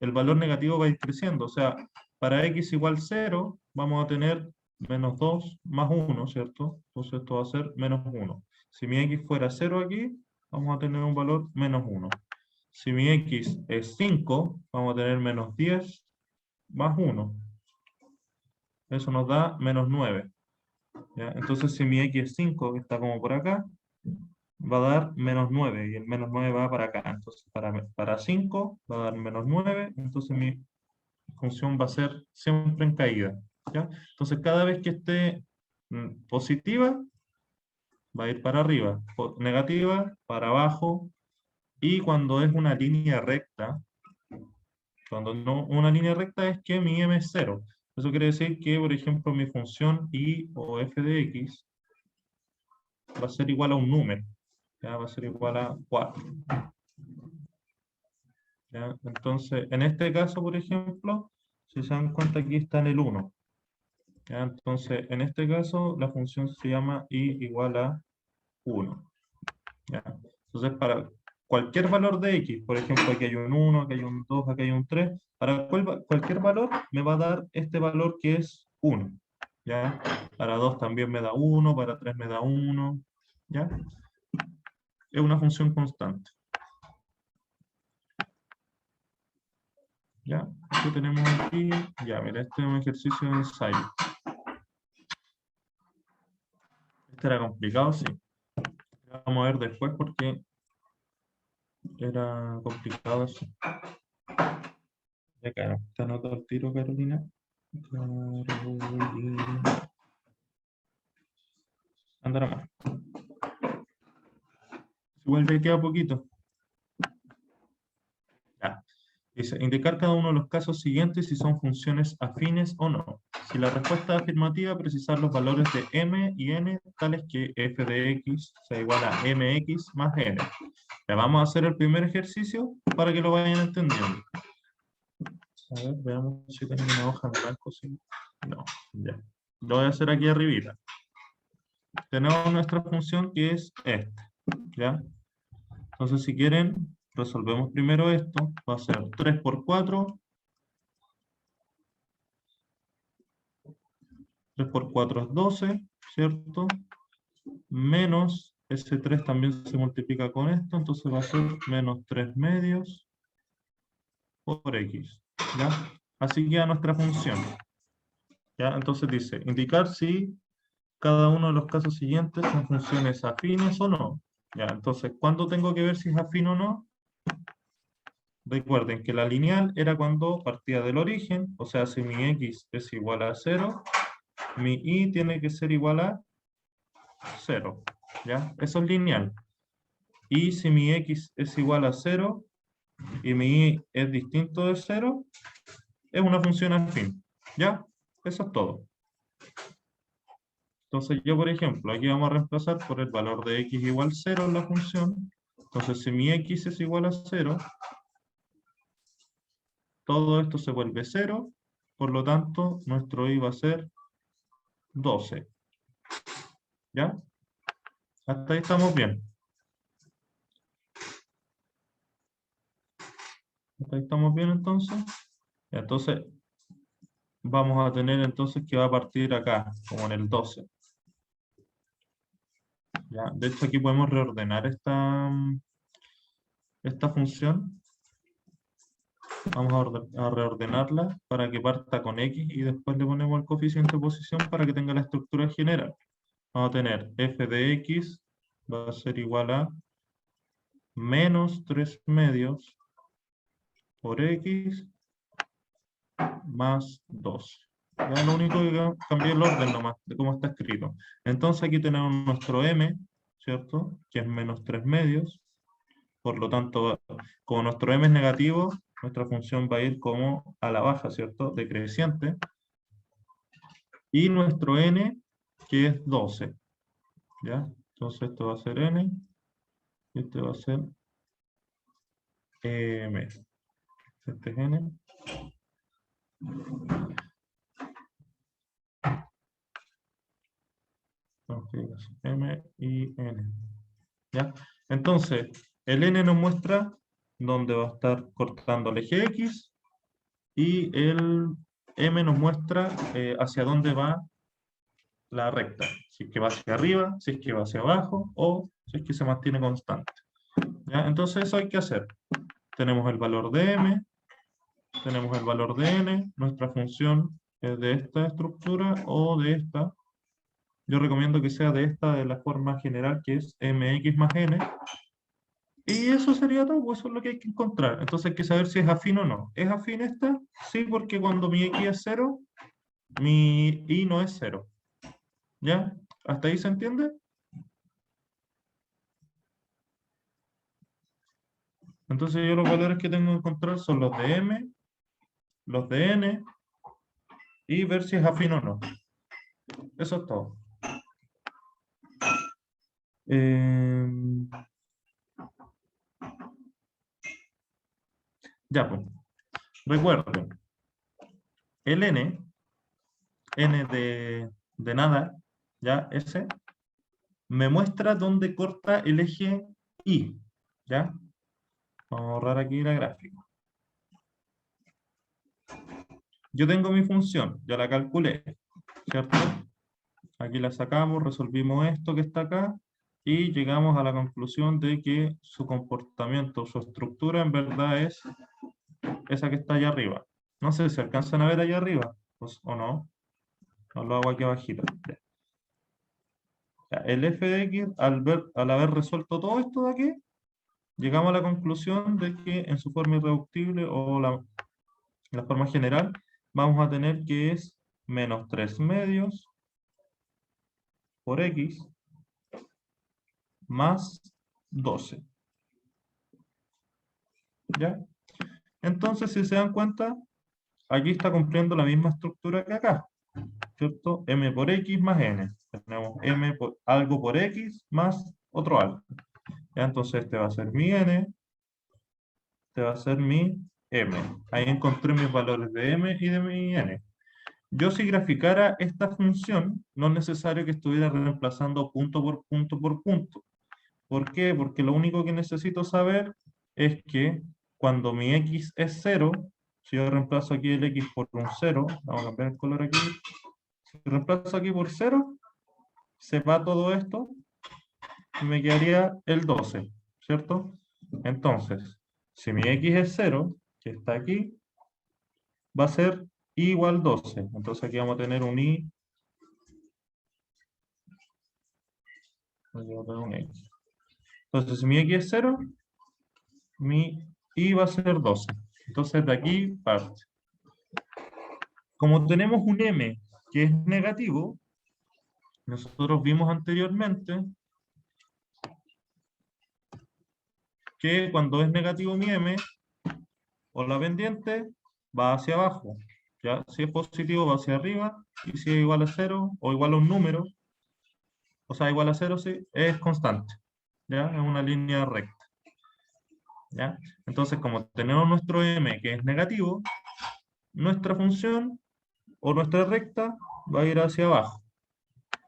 el valor negativo va a ir creciendo. O sea, para x igual 0, vamos a tener menos 2 más 1, ¿cierto? Entonces esto va a ser menos 1. Si mi x fuera 0 aquí, vamos a tener un valor menos 1. Si mi x es 5, vamos a tener menos 10 más 1. Eso nos da menos 9. ¿Ya? Entonces si mi x es 5, que está como por acá, va a dar menos 9 y el menos 9 va para acá. Entonces para 5 va a dar menos 9, entonces mi función va a ser siempre en caída. ¿Ya? Entonces cada vez que esté positiva, va a ir para arriba, negativa, para abajo, y cuando es una línea recta, cuando no una línea recta es que mi m es 0. Eso quiere decir que, por ejemplo, mi función y o f de x va a ser igual a un número. ¿Ya? Va a ser igual a 4. ¿Ya? Entonces, en este caso, por ejemplo, si se dan cuenta, aquí está en el 1. ¿Ya? Entonces, en este caso, la función se llama y igual a 1. ¿Ya? Entonces, para cualquier valor de x, por ejemplo, aquí hay un 1, aquí hay un 2, aquí hay un 3, para cualquier valor me va a dar este valor que es 1. ¿Ya? Para 2 también me da 1, para 3 me da 1. ¿Ya? Es una función constante. ¿Ya? ¿Qué tenemos aquí? Ya, mira, este es un ejercicio de ensayo. Este era complicado, sí. Vamos a ver después porque era complicado eso. Ya, claro, te anoto el tiro, Carolina. Carolina. Anda nomás. Igual te queda poquito. Ya. Dice, indicar cada uno de los casos siguientes si son funciones afines o no. Si la respuesta es afirmativa, precisar los valores de m y n, tales que f de x sea igual a mx más n. Ya vamos a hacer el primer ejercicio para que lo vayan entendiendo. A ver, veamos si tengo una hoja en blanco. ¿Sí? No, ya. Lo voy a hacer aquí arribita. Tenemos nuestra función que es esta. ¿Ya? Entonces, si quieren, resolvemos primero esto. Va a ser 3 por 4. 3 por 4 es 12, ¿cierto? Menos, ese 3 también se multiplica con esto, entonces va a ser menos 3 medios por x. ¿Ya? Así queda nuestra función. ¿Ya? Entonces dice, indicar si cada uno de los casos siguientes son funciones afines o no. ¿Ya? Entonces, ¿cuándo tengo que ver si es afín o no? Recuerden que la lineal era cuando partía del origen, o sea, si mi x es igual a 0, mi y tiene que ser igual a 0. ¿Ya? Eso es lineal. Y si mi x es igual a 0 y mi y es distinto de 0, es una función afín. ¿Ya? Eso es todo. Entonces yo, por ejemplo, aquí vamos a reemplazar por el valor de x igual 0 en la función. Entonces si mi x es igual a 0, todo esto se vuelve 0, por lo tanto nuestro y va a ser 12. ¿Ya? Hasta ahí estamos bien. Hasta ahí estamos bien entonces. Entonces vamos a tener entonces que va a partir acá, como en el 12. ¿Ya? De hecho aquí podemos reordenar esta función. Vamos a reordenarla para que parta con X y después le ponemos el coeficiente de posición para que tenga la estructura general. Vamos a tener f de X va a ser igual a menos 3 medios por X más 2. Ya lo único que cambié el orden nomás de cómo está escrito. Entonces aquí tenemos nuestro m, ¿cierto? Que es menos 3 medios. Por lo tanto, como nuestro m es negativo, nuestra función va a ir como a la baja, ¿cierto? Decreciente. Y nuestro n, que es 12. ¿Ya? Entonces esto va a ser n. Y este va a ser m. Este es n. Entonces, m y n. ¿Ya? Entonces, el n nos muestra dónde va a estar cortando el eje X y el m nos muestra hacia dónde va la recta. Si es que va hacia arriba, si es que va hacia abajo o si es que se mantiene constante. ¿Ya? Entonces eso hay que hacer. Tenemos el valor de m, tenemos el valor de n, nuestra función es de esta estructura o de esta. Yo recomiendo que sea de esta, de la forma general, que es mx más n. Y eso sería todo, pues eso es lo que hay que encontrar. Entonces hay que saber si es afín o no. ¿Es afín esta? Sí, porque cuando mi x es 0, mi y no es 0. ¿Ya? ¿Hasta ahí se entiende? Entonces yo los valores que tengo que encontrar son los de m, los de n, y ver si es afín o no. Eso es todo. Ya, pues. Recuerden, el n de nada, ya, ese, me muestra dónde corta el eje y, ¿ya? Vamos a borrar aquí la gráfica. Yo tengo mi función, ya la calculé, ¿cierto? Aquí la sacamos, resolvimos esto que está acá, y llegamos a la conclusión de que su comportamiento, su estructura en verdad es esa que está allá arriba. No sé si alcanzan a ver allá arriba, pues, o no. No lo hago aquí abajito. Ya. Ya, el f de x, al haber resuelto todo esto de aquí, llegamos a la conclusión de que en su forma irreductible o la forma general, vamos a tener que es menos 3 medios por x más 12. ¿Ya? Entonces, si se dan cuenta, aquí está cumpliendo la misma estructura que acá, ¿cierto? M por x más n. Tenemos m por algo por x más otro algo. ¿Ya? Entonces, este va a ser mi n, este va a ser mi m. Ahí encontré mis valores de m y de mi n. Yo si graficara esta función, no es necesario que estuviera reemplazando punto por punto por punto. ¿Por qué? Porque lo único que necesito saber es que cuando mi x es 0, si yo reemplazo aquí el x por un 0, vamos a cambiar el color aquí, si reemplazo aquí por 0, se va todo esto y me quedaría el 12, ¿cierto? Entonces, si mi x es 0, que está aquí, va a ser y igual 12. Entonces aquí vamos a tener un y, aquí vamos a tener un x. Entonces, si mi x es 0, mi y va a ser 12. Entonces de aquí parte. Como tenemos un m que es negativo, nosotros vimos anteriormente que cuando es negativo mi m, o la pendiente, va hacia abajo. ¿Ya? Si es positivo va hacia arriba, y si es igual a 0 o igual a un número, o sea, igual a 0, sí, es constante. ¿Ya? Es una línea recta. ¿Ya? Entonces, como tenemos nuestro m que es negativo, nuestra función o nuestra recta va a ir hacia abajo.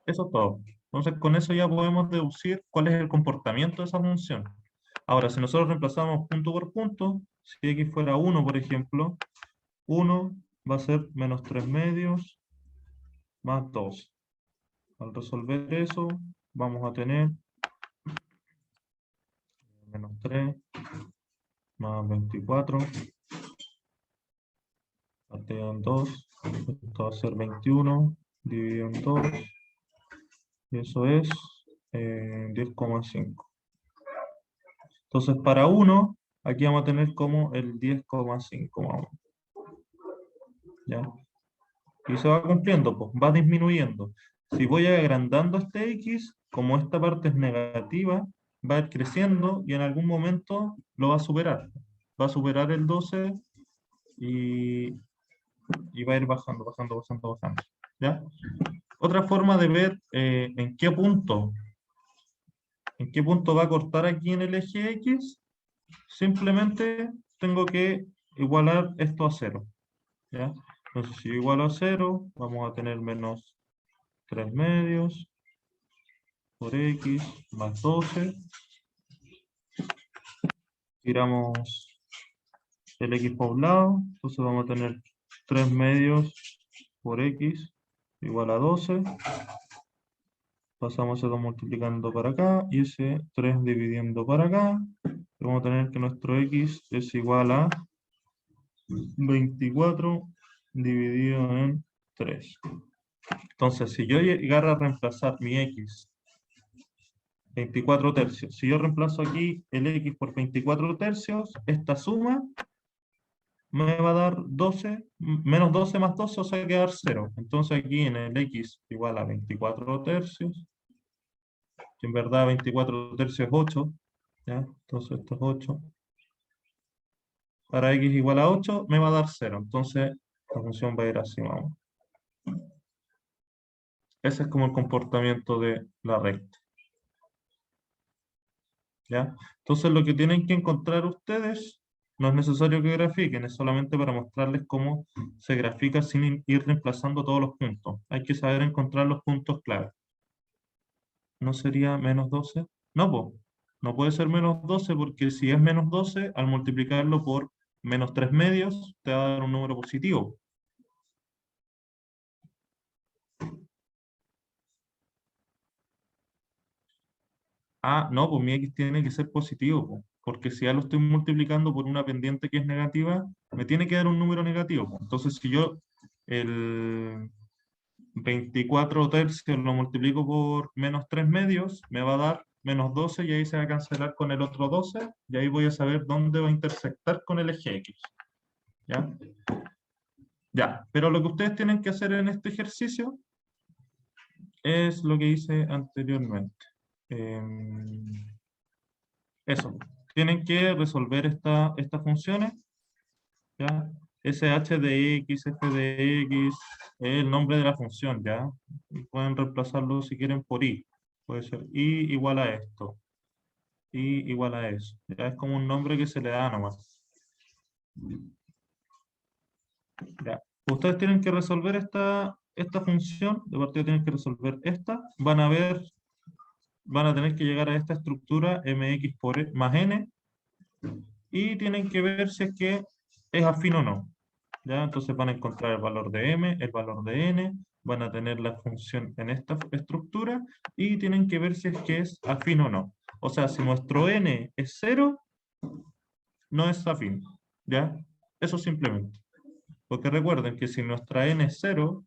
Eso es todo. Entonces, con eso ya podemos deducir cuál es el comportamiento de esa función. Ahora, si nosotros reemplazamos punto por punto, si x fuera 1, por ejemplo, 1 va a ser menos 3 medios más 2. Al resolver eso, vamos a tener menos 3 más 24 partido en 2, esto va a ser 21 dividido en 2, y eso es 10,5. Entonces, para 1, aquí vamos a tener como el 10,5 más o menos. ¿Ya? Y se va cumpliendo, pues, va disminuyendo. Si voy agrandando este X, como esta parte es negativa, va a ir creciendo y en algún momento lo va a superar. Va a superar el 12 y, y va a ir bajando, bajando, bajando, bajando. ¿Ya? Otra forma de ver en qué punto va a cortar aquí en el eje X, simplemente tengo que igualar esto a 0. ¿Ya? Entonces, si yo igualo a 0, vamos a tener menos 3 medios por X más 12. Tiramos el X por un lado, entonces vamos a tener 3 medios por X igual a 12. Pasamos ese 2 multiplicando para acá y ese 3 dividiendo para acá. Vamos a tener que nuestro X es igual a 24 dividido en 3. Entonces, si yo llegara a reemplazar mi X 24 tercios, si yo reemplazo aquí el X por 24 tercios, esta suma me va a dar 12, menos 12 más 12, o sea que va a dar 0. Entonces aquí en el X igual a 24 tercios, que en verdad 24 tercios es 8, ¿ya? Entonces esto es 8. Para X igual a 8 me va a dar 0, entonces la función va a ir así, vamos. Ese es como el comportamiento de la recta, ¿ya? Entonces lo que tienen que encontrar ustedes, no es necesario que grafiquen, es solamente para mostrarles cómo se grafica sin ir reemplazando todos los puntos. Hay que saber encontrar los puntos clave. ¿No sería menos 12? No, po. No puede ser menos 12 porque si es menos 12, al multiplicarlo por menos 3 medios, te va a dar un número positivo. Ah, no, pues mi X tiene que ser positivo, po, porque si ya lo estoy multiplicando por una pendiente que es negativa, me tiene que dar un número negativo, po. Entonces, si yo el 24 tercios lo multiplico por menos 3 medios, me va a dar menos 12 y ahí se va a cancelar con el otro 12 y ahí voy a saber dónde va a intersectar con el eje X. ¿Ya? Ya, pero lo que ustedes tienen que hacer en este ejercicio es lo que hice anteriormente. Eso, tienen que resolver estas funciones, ¿ya? SH de X, F de X, es el nombre de la función, ¿ya? Y pueden reemplazarlo si quieren por Y. Puede ser Y igual a esto, Y igual a eso. Ya es como un nombre que se le da nomás. Ya. Ustedes tienen que resolver esta función, de partida tienen que resolver esta. Van a tener que llegar a esta estructura mx por más n y tienen que ver si es que es afín o no. ¿Ya? Entonces van a encontrar el valor de m, el valor de n, van a tener la función en esta estructura y tienen que ver si es que es afín o no. O sea, si nuestro n es 0, no es afín. ¿Ya? Eso simplemente. Porque recuerden que si nuestra n es 0,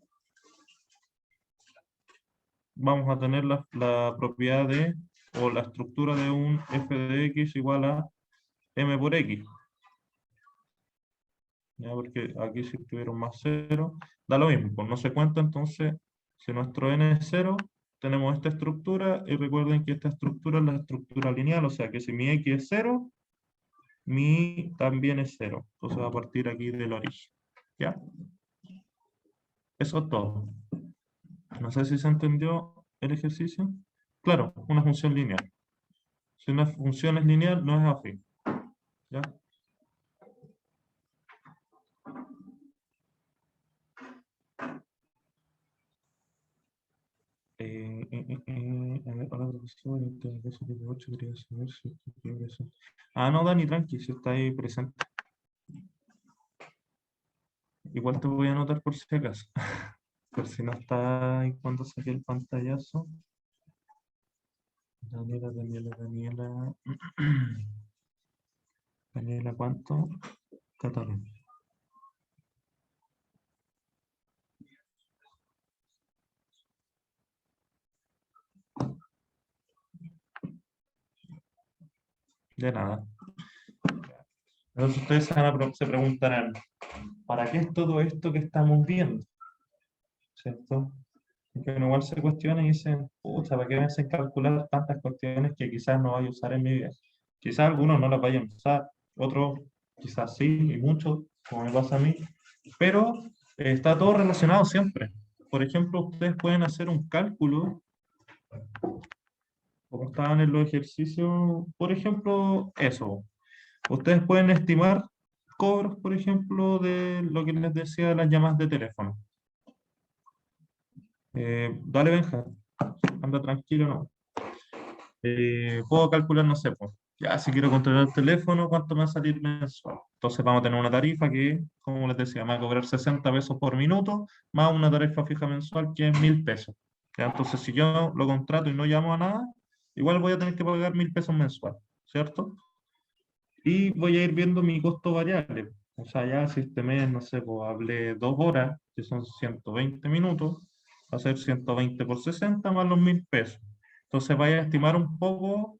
vamos a tener la propiedad de, o la estructura de un f de x igual a m por x. ¿Ya? Porque aquí si tuvieron más 0, da lo mismo, pues no se cuenta, entonces, si nuestro n es 0, tenemos esta estructura, y recuerden que esta estructura es la estructura lineal, o sea que si mi x es 0, mi y también es 0. Entonces va a partir aquí del origen. ¿Ya? Eso es todo. No sé si se entendió el ejercicio. Claro, una función lineal. Si una función es lineal, no es afín. ¿Ya? A ver, hola, profesor, este es el caso tipo 8, quería saber si usted quiere presente. Ah, no, Dani, tranqui, si está ahí presente. Igual te voy a anotar por si acaso. Por si no está ahí cuando saqué el pantallazo. Daniela, Daniela, Daniela. Daniela, ¿cuánto? 14. De nada. Entonces ustedes se preguntarán, ¿para qué es todo esto que estamos viendo? ¿Cierto? Porque uno igual se cuestiona y dicen, pucha, ¿para qué me hacen calcular tantas cuestiones que quizás no vaya a usar en mi vida? Quizás algunos no las vayan a usar, otros quizás sí, y muchos, como me pasa a mí, pero está todo relacionado siempre. Por ejemplo, ustedes pueden hacer un cálculo, como estaban en los ejercicios, por ejemplo, eso. Ustedes pueden estimar cobros, por ejemplo, de lo que les decía de las llamadas de teléfono. Dale, Benja, anda tranquilo, ¿no? Puedo calcular, no sé, pues, ya si quiero contratar el teléfono, ¿cuánto me va a salir mensual? Entonces vamos a tener una tarifa que, como les decía, me va a cobrar 60 pesos por minuto, más una tarifa fija mensual que es 1000 pesos. ¿Ya? Entonces, si yo lo contrato y no llamo a nada, igual voy a tener que pagar 1000 pesos mensual, ¿cierto? Y voy a ir viendo mi costo variable. O sea, ya si este mes, no sé, pues hablé 2 horas, que son 120 minutos, va a ser 120 por 60 más los 1000 pesos. Entonces vaya a estimar un poco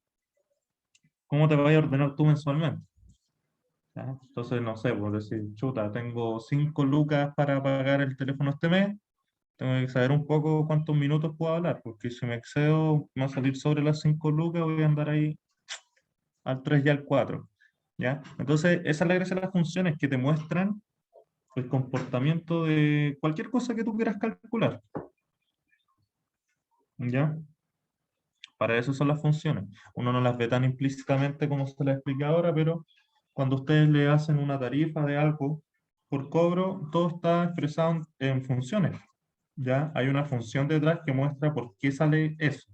cómo te vaya a ordenar tú mensualmente. ¿Ya? Entonces, no sé, pues decir, chuta, tengo 5 lucas para pagar el teléfono este mes, tengo que saber un poco cuántos minutos puedo hablar, porque si me excedo, me va a salir sobre las 5 lucas, voy a andar ahí al 3 y al 4. ¿Ya? Entonces, esa es la gracia de las funciones que te muestran el comportamiento de cualquier cosa que tú quieras calcular. ¿Ya? Para eso son las funciones. Uno no las ve tan implícitamente como se las expliqué ahora, pero cuando ustedes le hacen una tarifa de algo por cobro, todo está expresado en funciones. ¿Ya? Hay una función detrás que muestra por qué sale eso.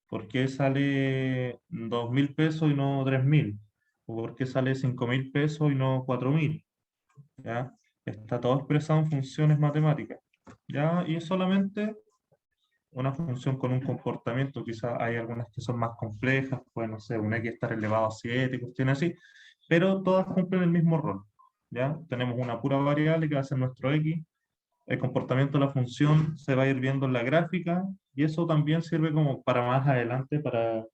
¿Por qué sale 2000 pesos y no 3000? ¿O por qué sale 5000 pesos y no 4000? ¿Ya? Está todo expresado en funciones matemáticas. ¿Ya? Y es solamente una función con un comportamiento, quizás hay algunas que son más complejas, pues no sé, un x estar elevado a 7, cuestiones así, pero todas cumplen el mismo rol. ¿Ya? Tenemos una pura variable que va a ser nuestro x, el comportamiento de la función se va a ir viendo en la gráfica, y eso también sirve como para más adelante, para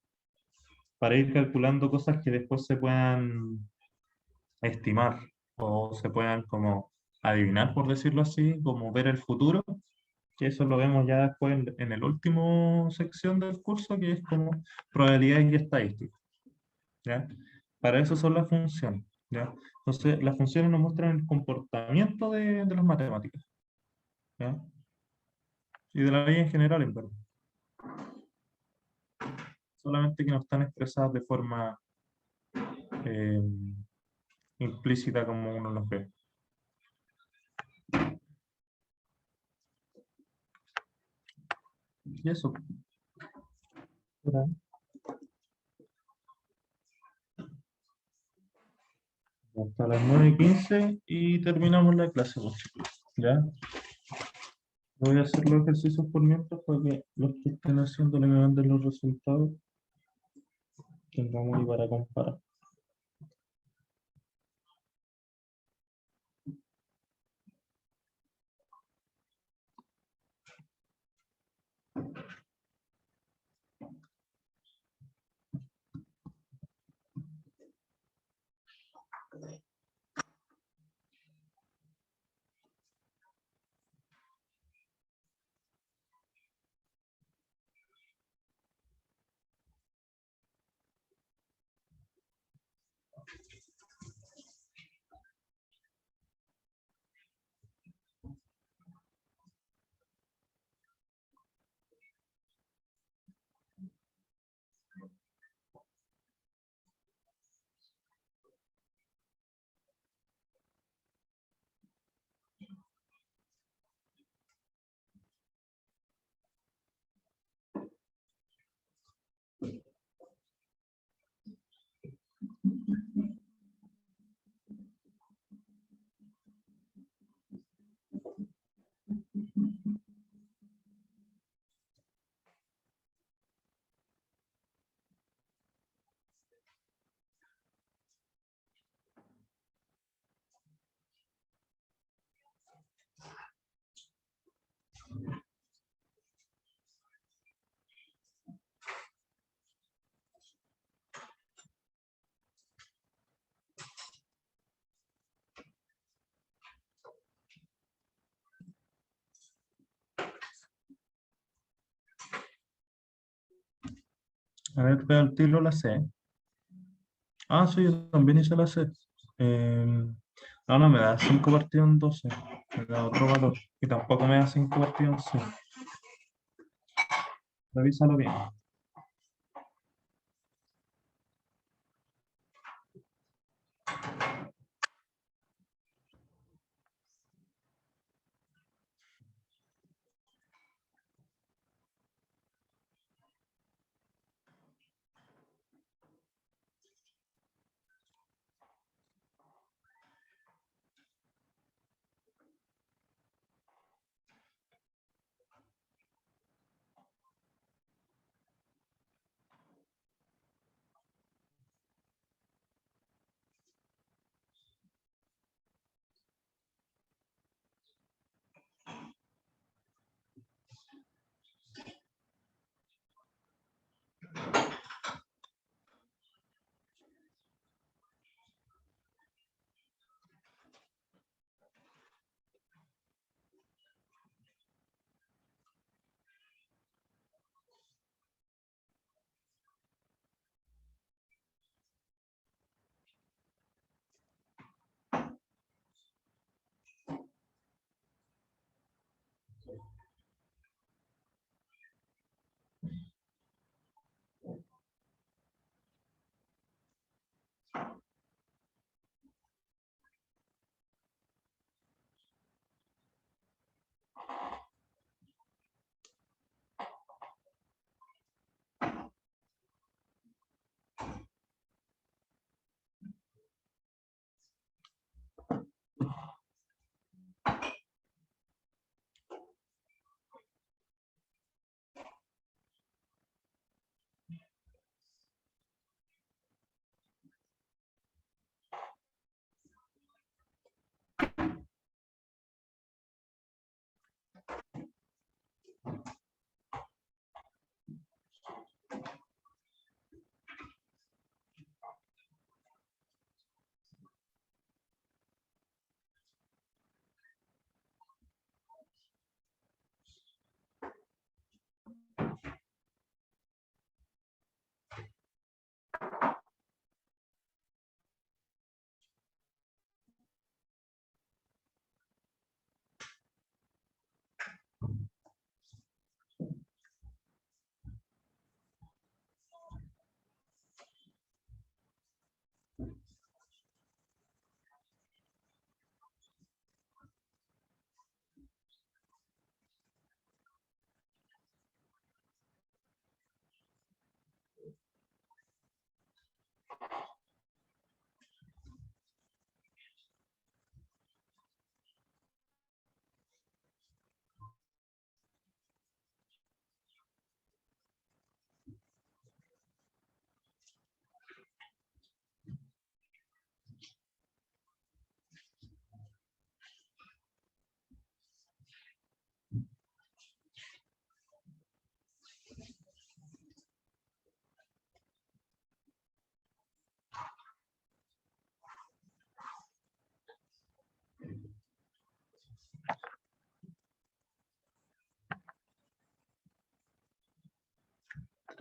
ir calculando cosas que después se puedan estimar o se puedan como adivinar, por decirlo así, como ver el futuro, que eso lo vemos ya después en el último sección del curso, que es como probabilidades y estadística, ¿ya? Para eso son las funciones, ¿ya? Entonces, las funciones nos muestran el comportamiento de las matemáticas, ¿ya? Y de la vida en general, en verdad. Solamente que no están expresadas de forma eh, implícita como uno los ve. Y eso. Hasta las 9:15 y terminamos la clase, pues, chicos. ¿Ya? Voy a hacer los ejercicios por mientras para que los que estén haciendo le me manden los resultados. Tengamos ahí para comparar. A ver, veo el tiro la C. Ah, sí, yo también hice la C. No, no me da 5 partidos en 12. Me da otro valor. Y tampoco me da 5 partidos en C. Revísalo bien.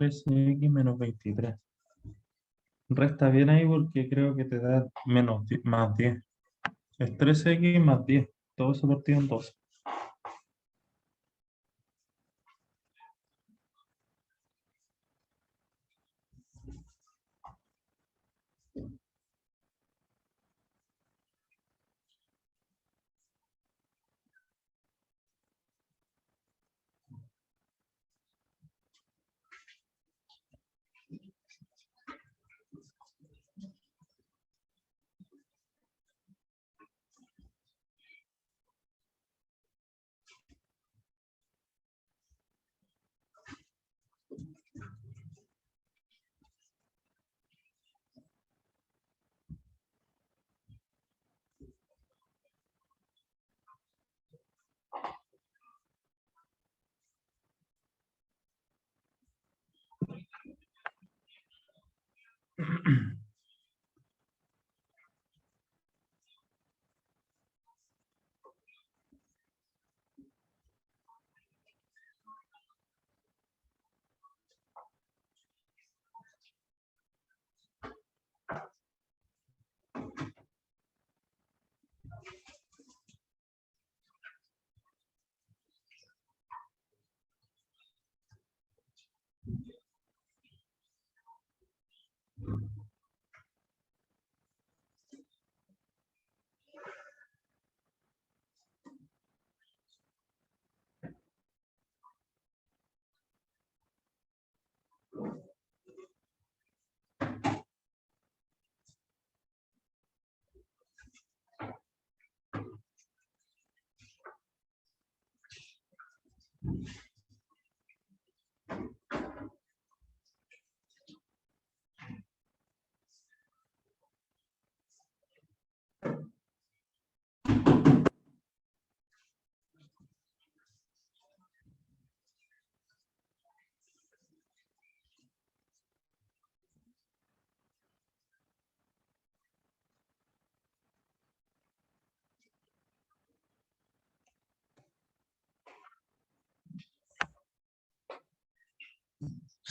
X menos 23. Resta bien ahí porque creo que te da más 10. Es 13X más 10. Todo eso partido en 12.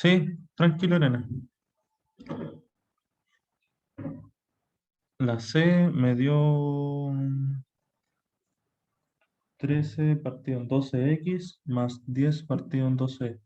Sí, tranquilo, Elena. La C me dio 13 partido en 12x más 10 partido en 12.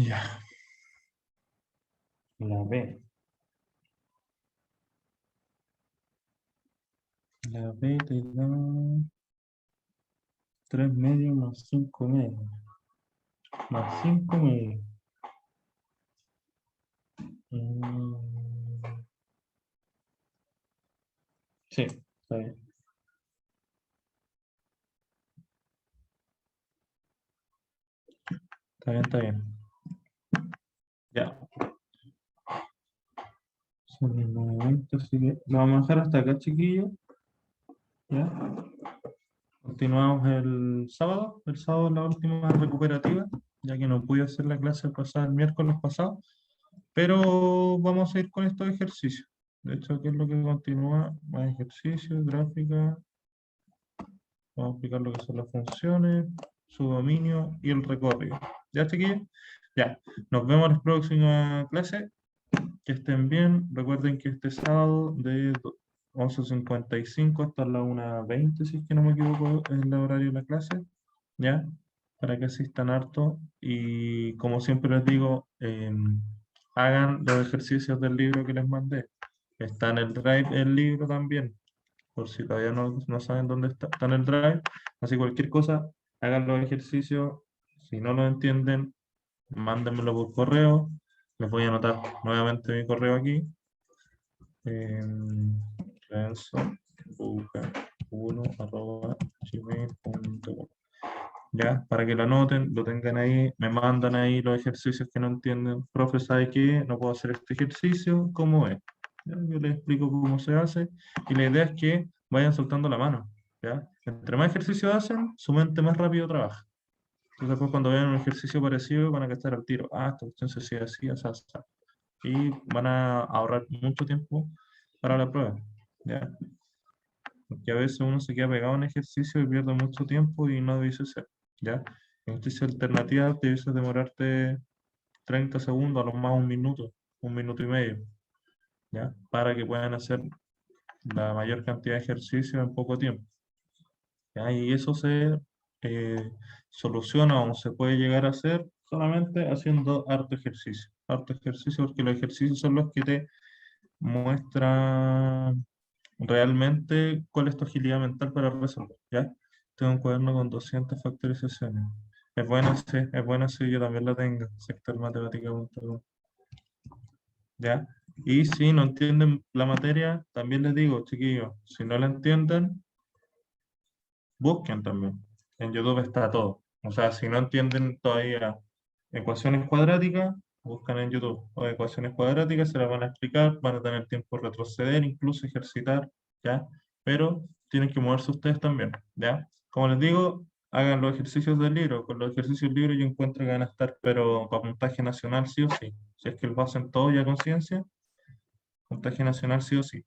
Ya, la B. La B te da 3 medios más 5 medios. Más 5 medios. Mm, sí, está bien. Está bien, está bien. Ya. Son los 9:20, así que lo vamos a dejar hasta acá, chiquillos. Ya. Continuamos el sábado. El sábado es la última recuperativa, ya que no pude hacer la clase pasada el miércoles pasado. Pero vamos a ir con estos ejercicios. De hecho, ¿qué es lo que continúa? Más ejercicios, gráfica. Vamos a explicar lo que son las funciones, su dominio y el recorrido. ¿Ya, chiquillos? Ya. Nos vemos en la próxima clase. Que estén bien. Recuerden que este sábado de 11:55 hasta la 1:20, si es que no me equivoco, es el horario de la clase. ¿Ya? Para que asistan harto. Y como siempre les digo, hagan los ejercicios del libro que les mandé. Está en el Drive el libro también, por si todavía no saben dónde está. Está en el Drive. Así cualquier cosa, hagan los ejercicios. Si no lo entienden, mándenmelo por correo. Les voy a anotar nuevamente mi correo aquí. renzo.buca1@gmail.com. Ya, para que lo anoten, lo tengan ahí, me mandan ahí los ejercicios que no entienden. Profe, ¿sabe qué? No puedo hacer este ejercicio, ¿cómo es? Ya, yo les explico cómo se hace y la idea es que vayan soltando la mano. ¿Ya? Entre más ejercicios hacen, su mente más rápido trabaja. Entonces después cuando vean un ejercicio parecido van a cachar al tiro. Ah, esta cuestión se hacía así, así, así. Y van a ahorrar mucho tiempo para la prueba. ¿Ya? Porque a veces uno se queda pegado a un ejercicio y pierde mucho tiempo y no debes hacer. ¿Ya? En ejercicio alternativa debes demorarte 30 segundos, a lo más un minuto y medio. ¿Ya? Para que puedan hacer la mayor cantidad de ejercicios en poco tiempo. ¿Ya? Y eso se soluciona o se puede llegar a hacer solamente haciendo harto ejercicio. Harto ejercicio porque los ejercicios son los que te muestran realmente cuál es tu agilidad mental para resolver. ¿Ya? Tengo un cuaderno con 200 factorizaciones. Es buena, sí, yo también la tengo. Sectormatemática.com. ¿Ya? Y si no entienden la materia, también les digo, chiquillos, si no la entienden, busquen también. En YouTube está todo. O sea, si no entienden todavía ecuaciones cuadráticas, buscan en YouTube. O ecuaciones cuadráticas, se las van a explicar, van a tener tiempo de retroceder, incluso ejercitar, ¿ya? pero tienen que moverse ustedes también, ¿ya? Como les digo, hagan los ejercicios del libro. Con los ejercicios del libro yo encuentro que van a estar, pero para puntaje nacional sí o sí. Si es que lo hacen todo ya a conciencia, puntaje nacional sí o sí,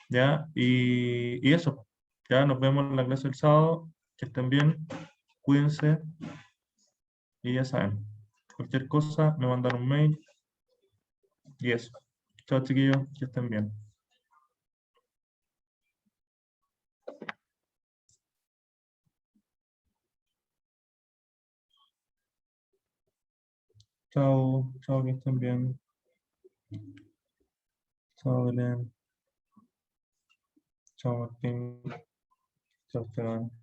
¿ya? Y eso, ya nos vemos en la clase del sábado, que estén bien, cuídense y ya saben, cualquier cosa me mandan un mail y eso. Chao chiquillos, que estén bien. Chao, chao, que estén bien. Chao, Belén. Chao, Martín. Chao, Esteban.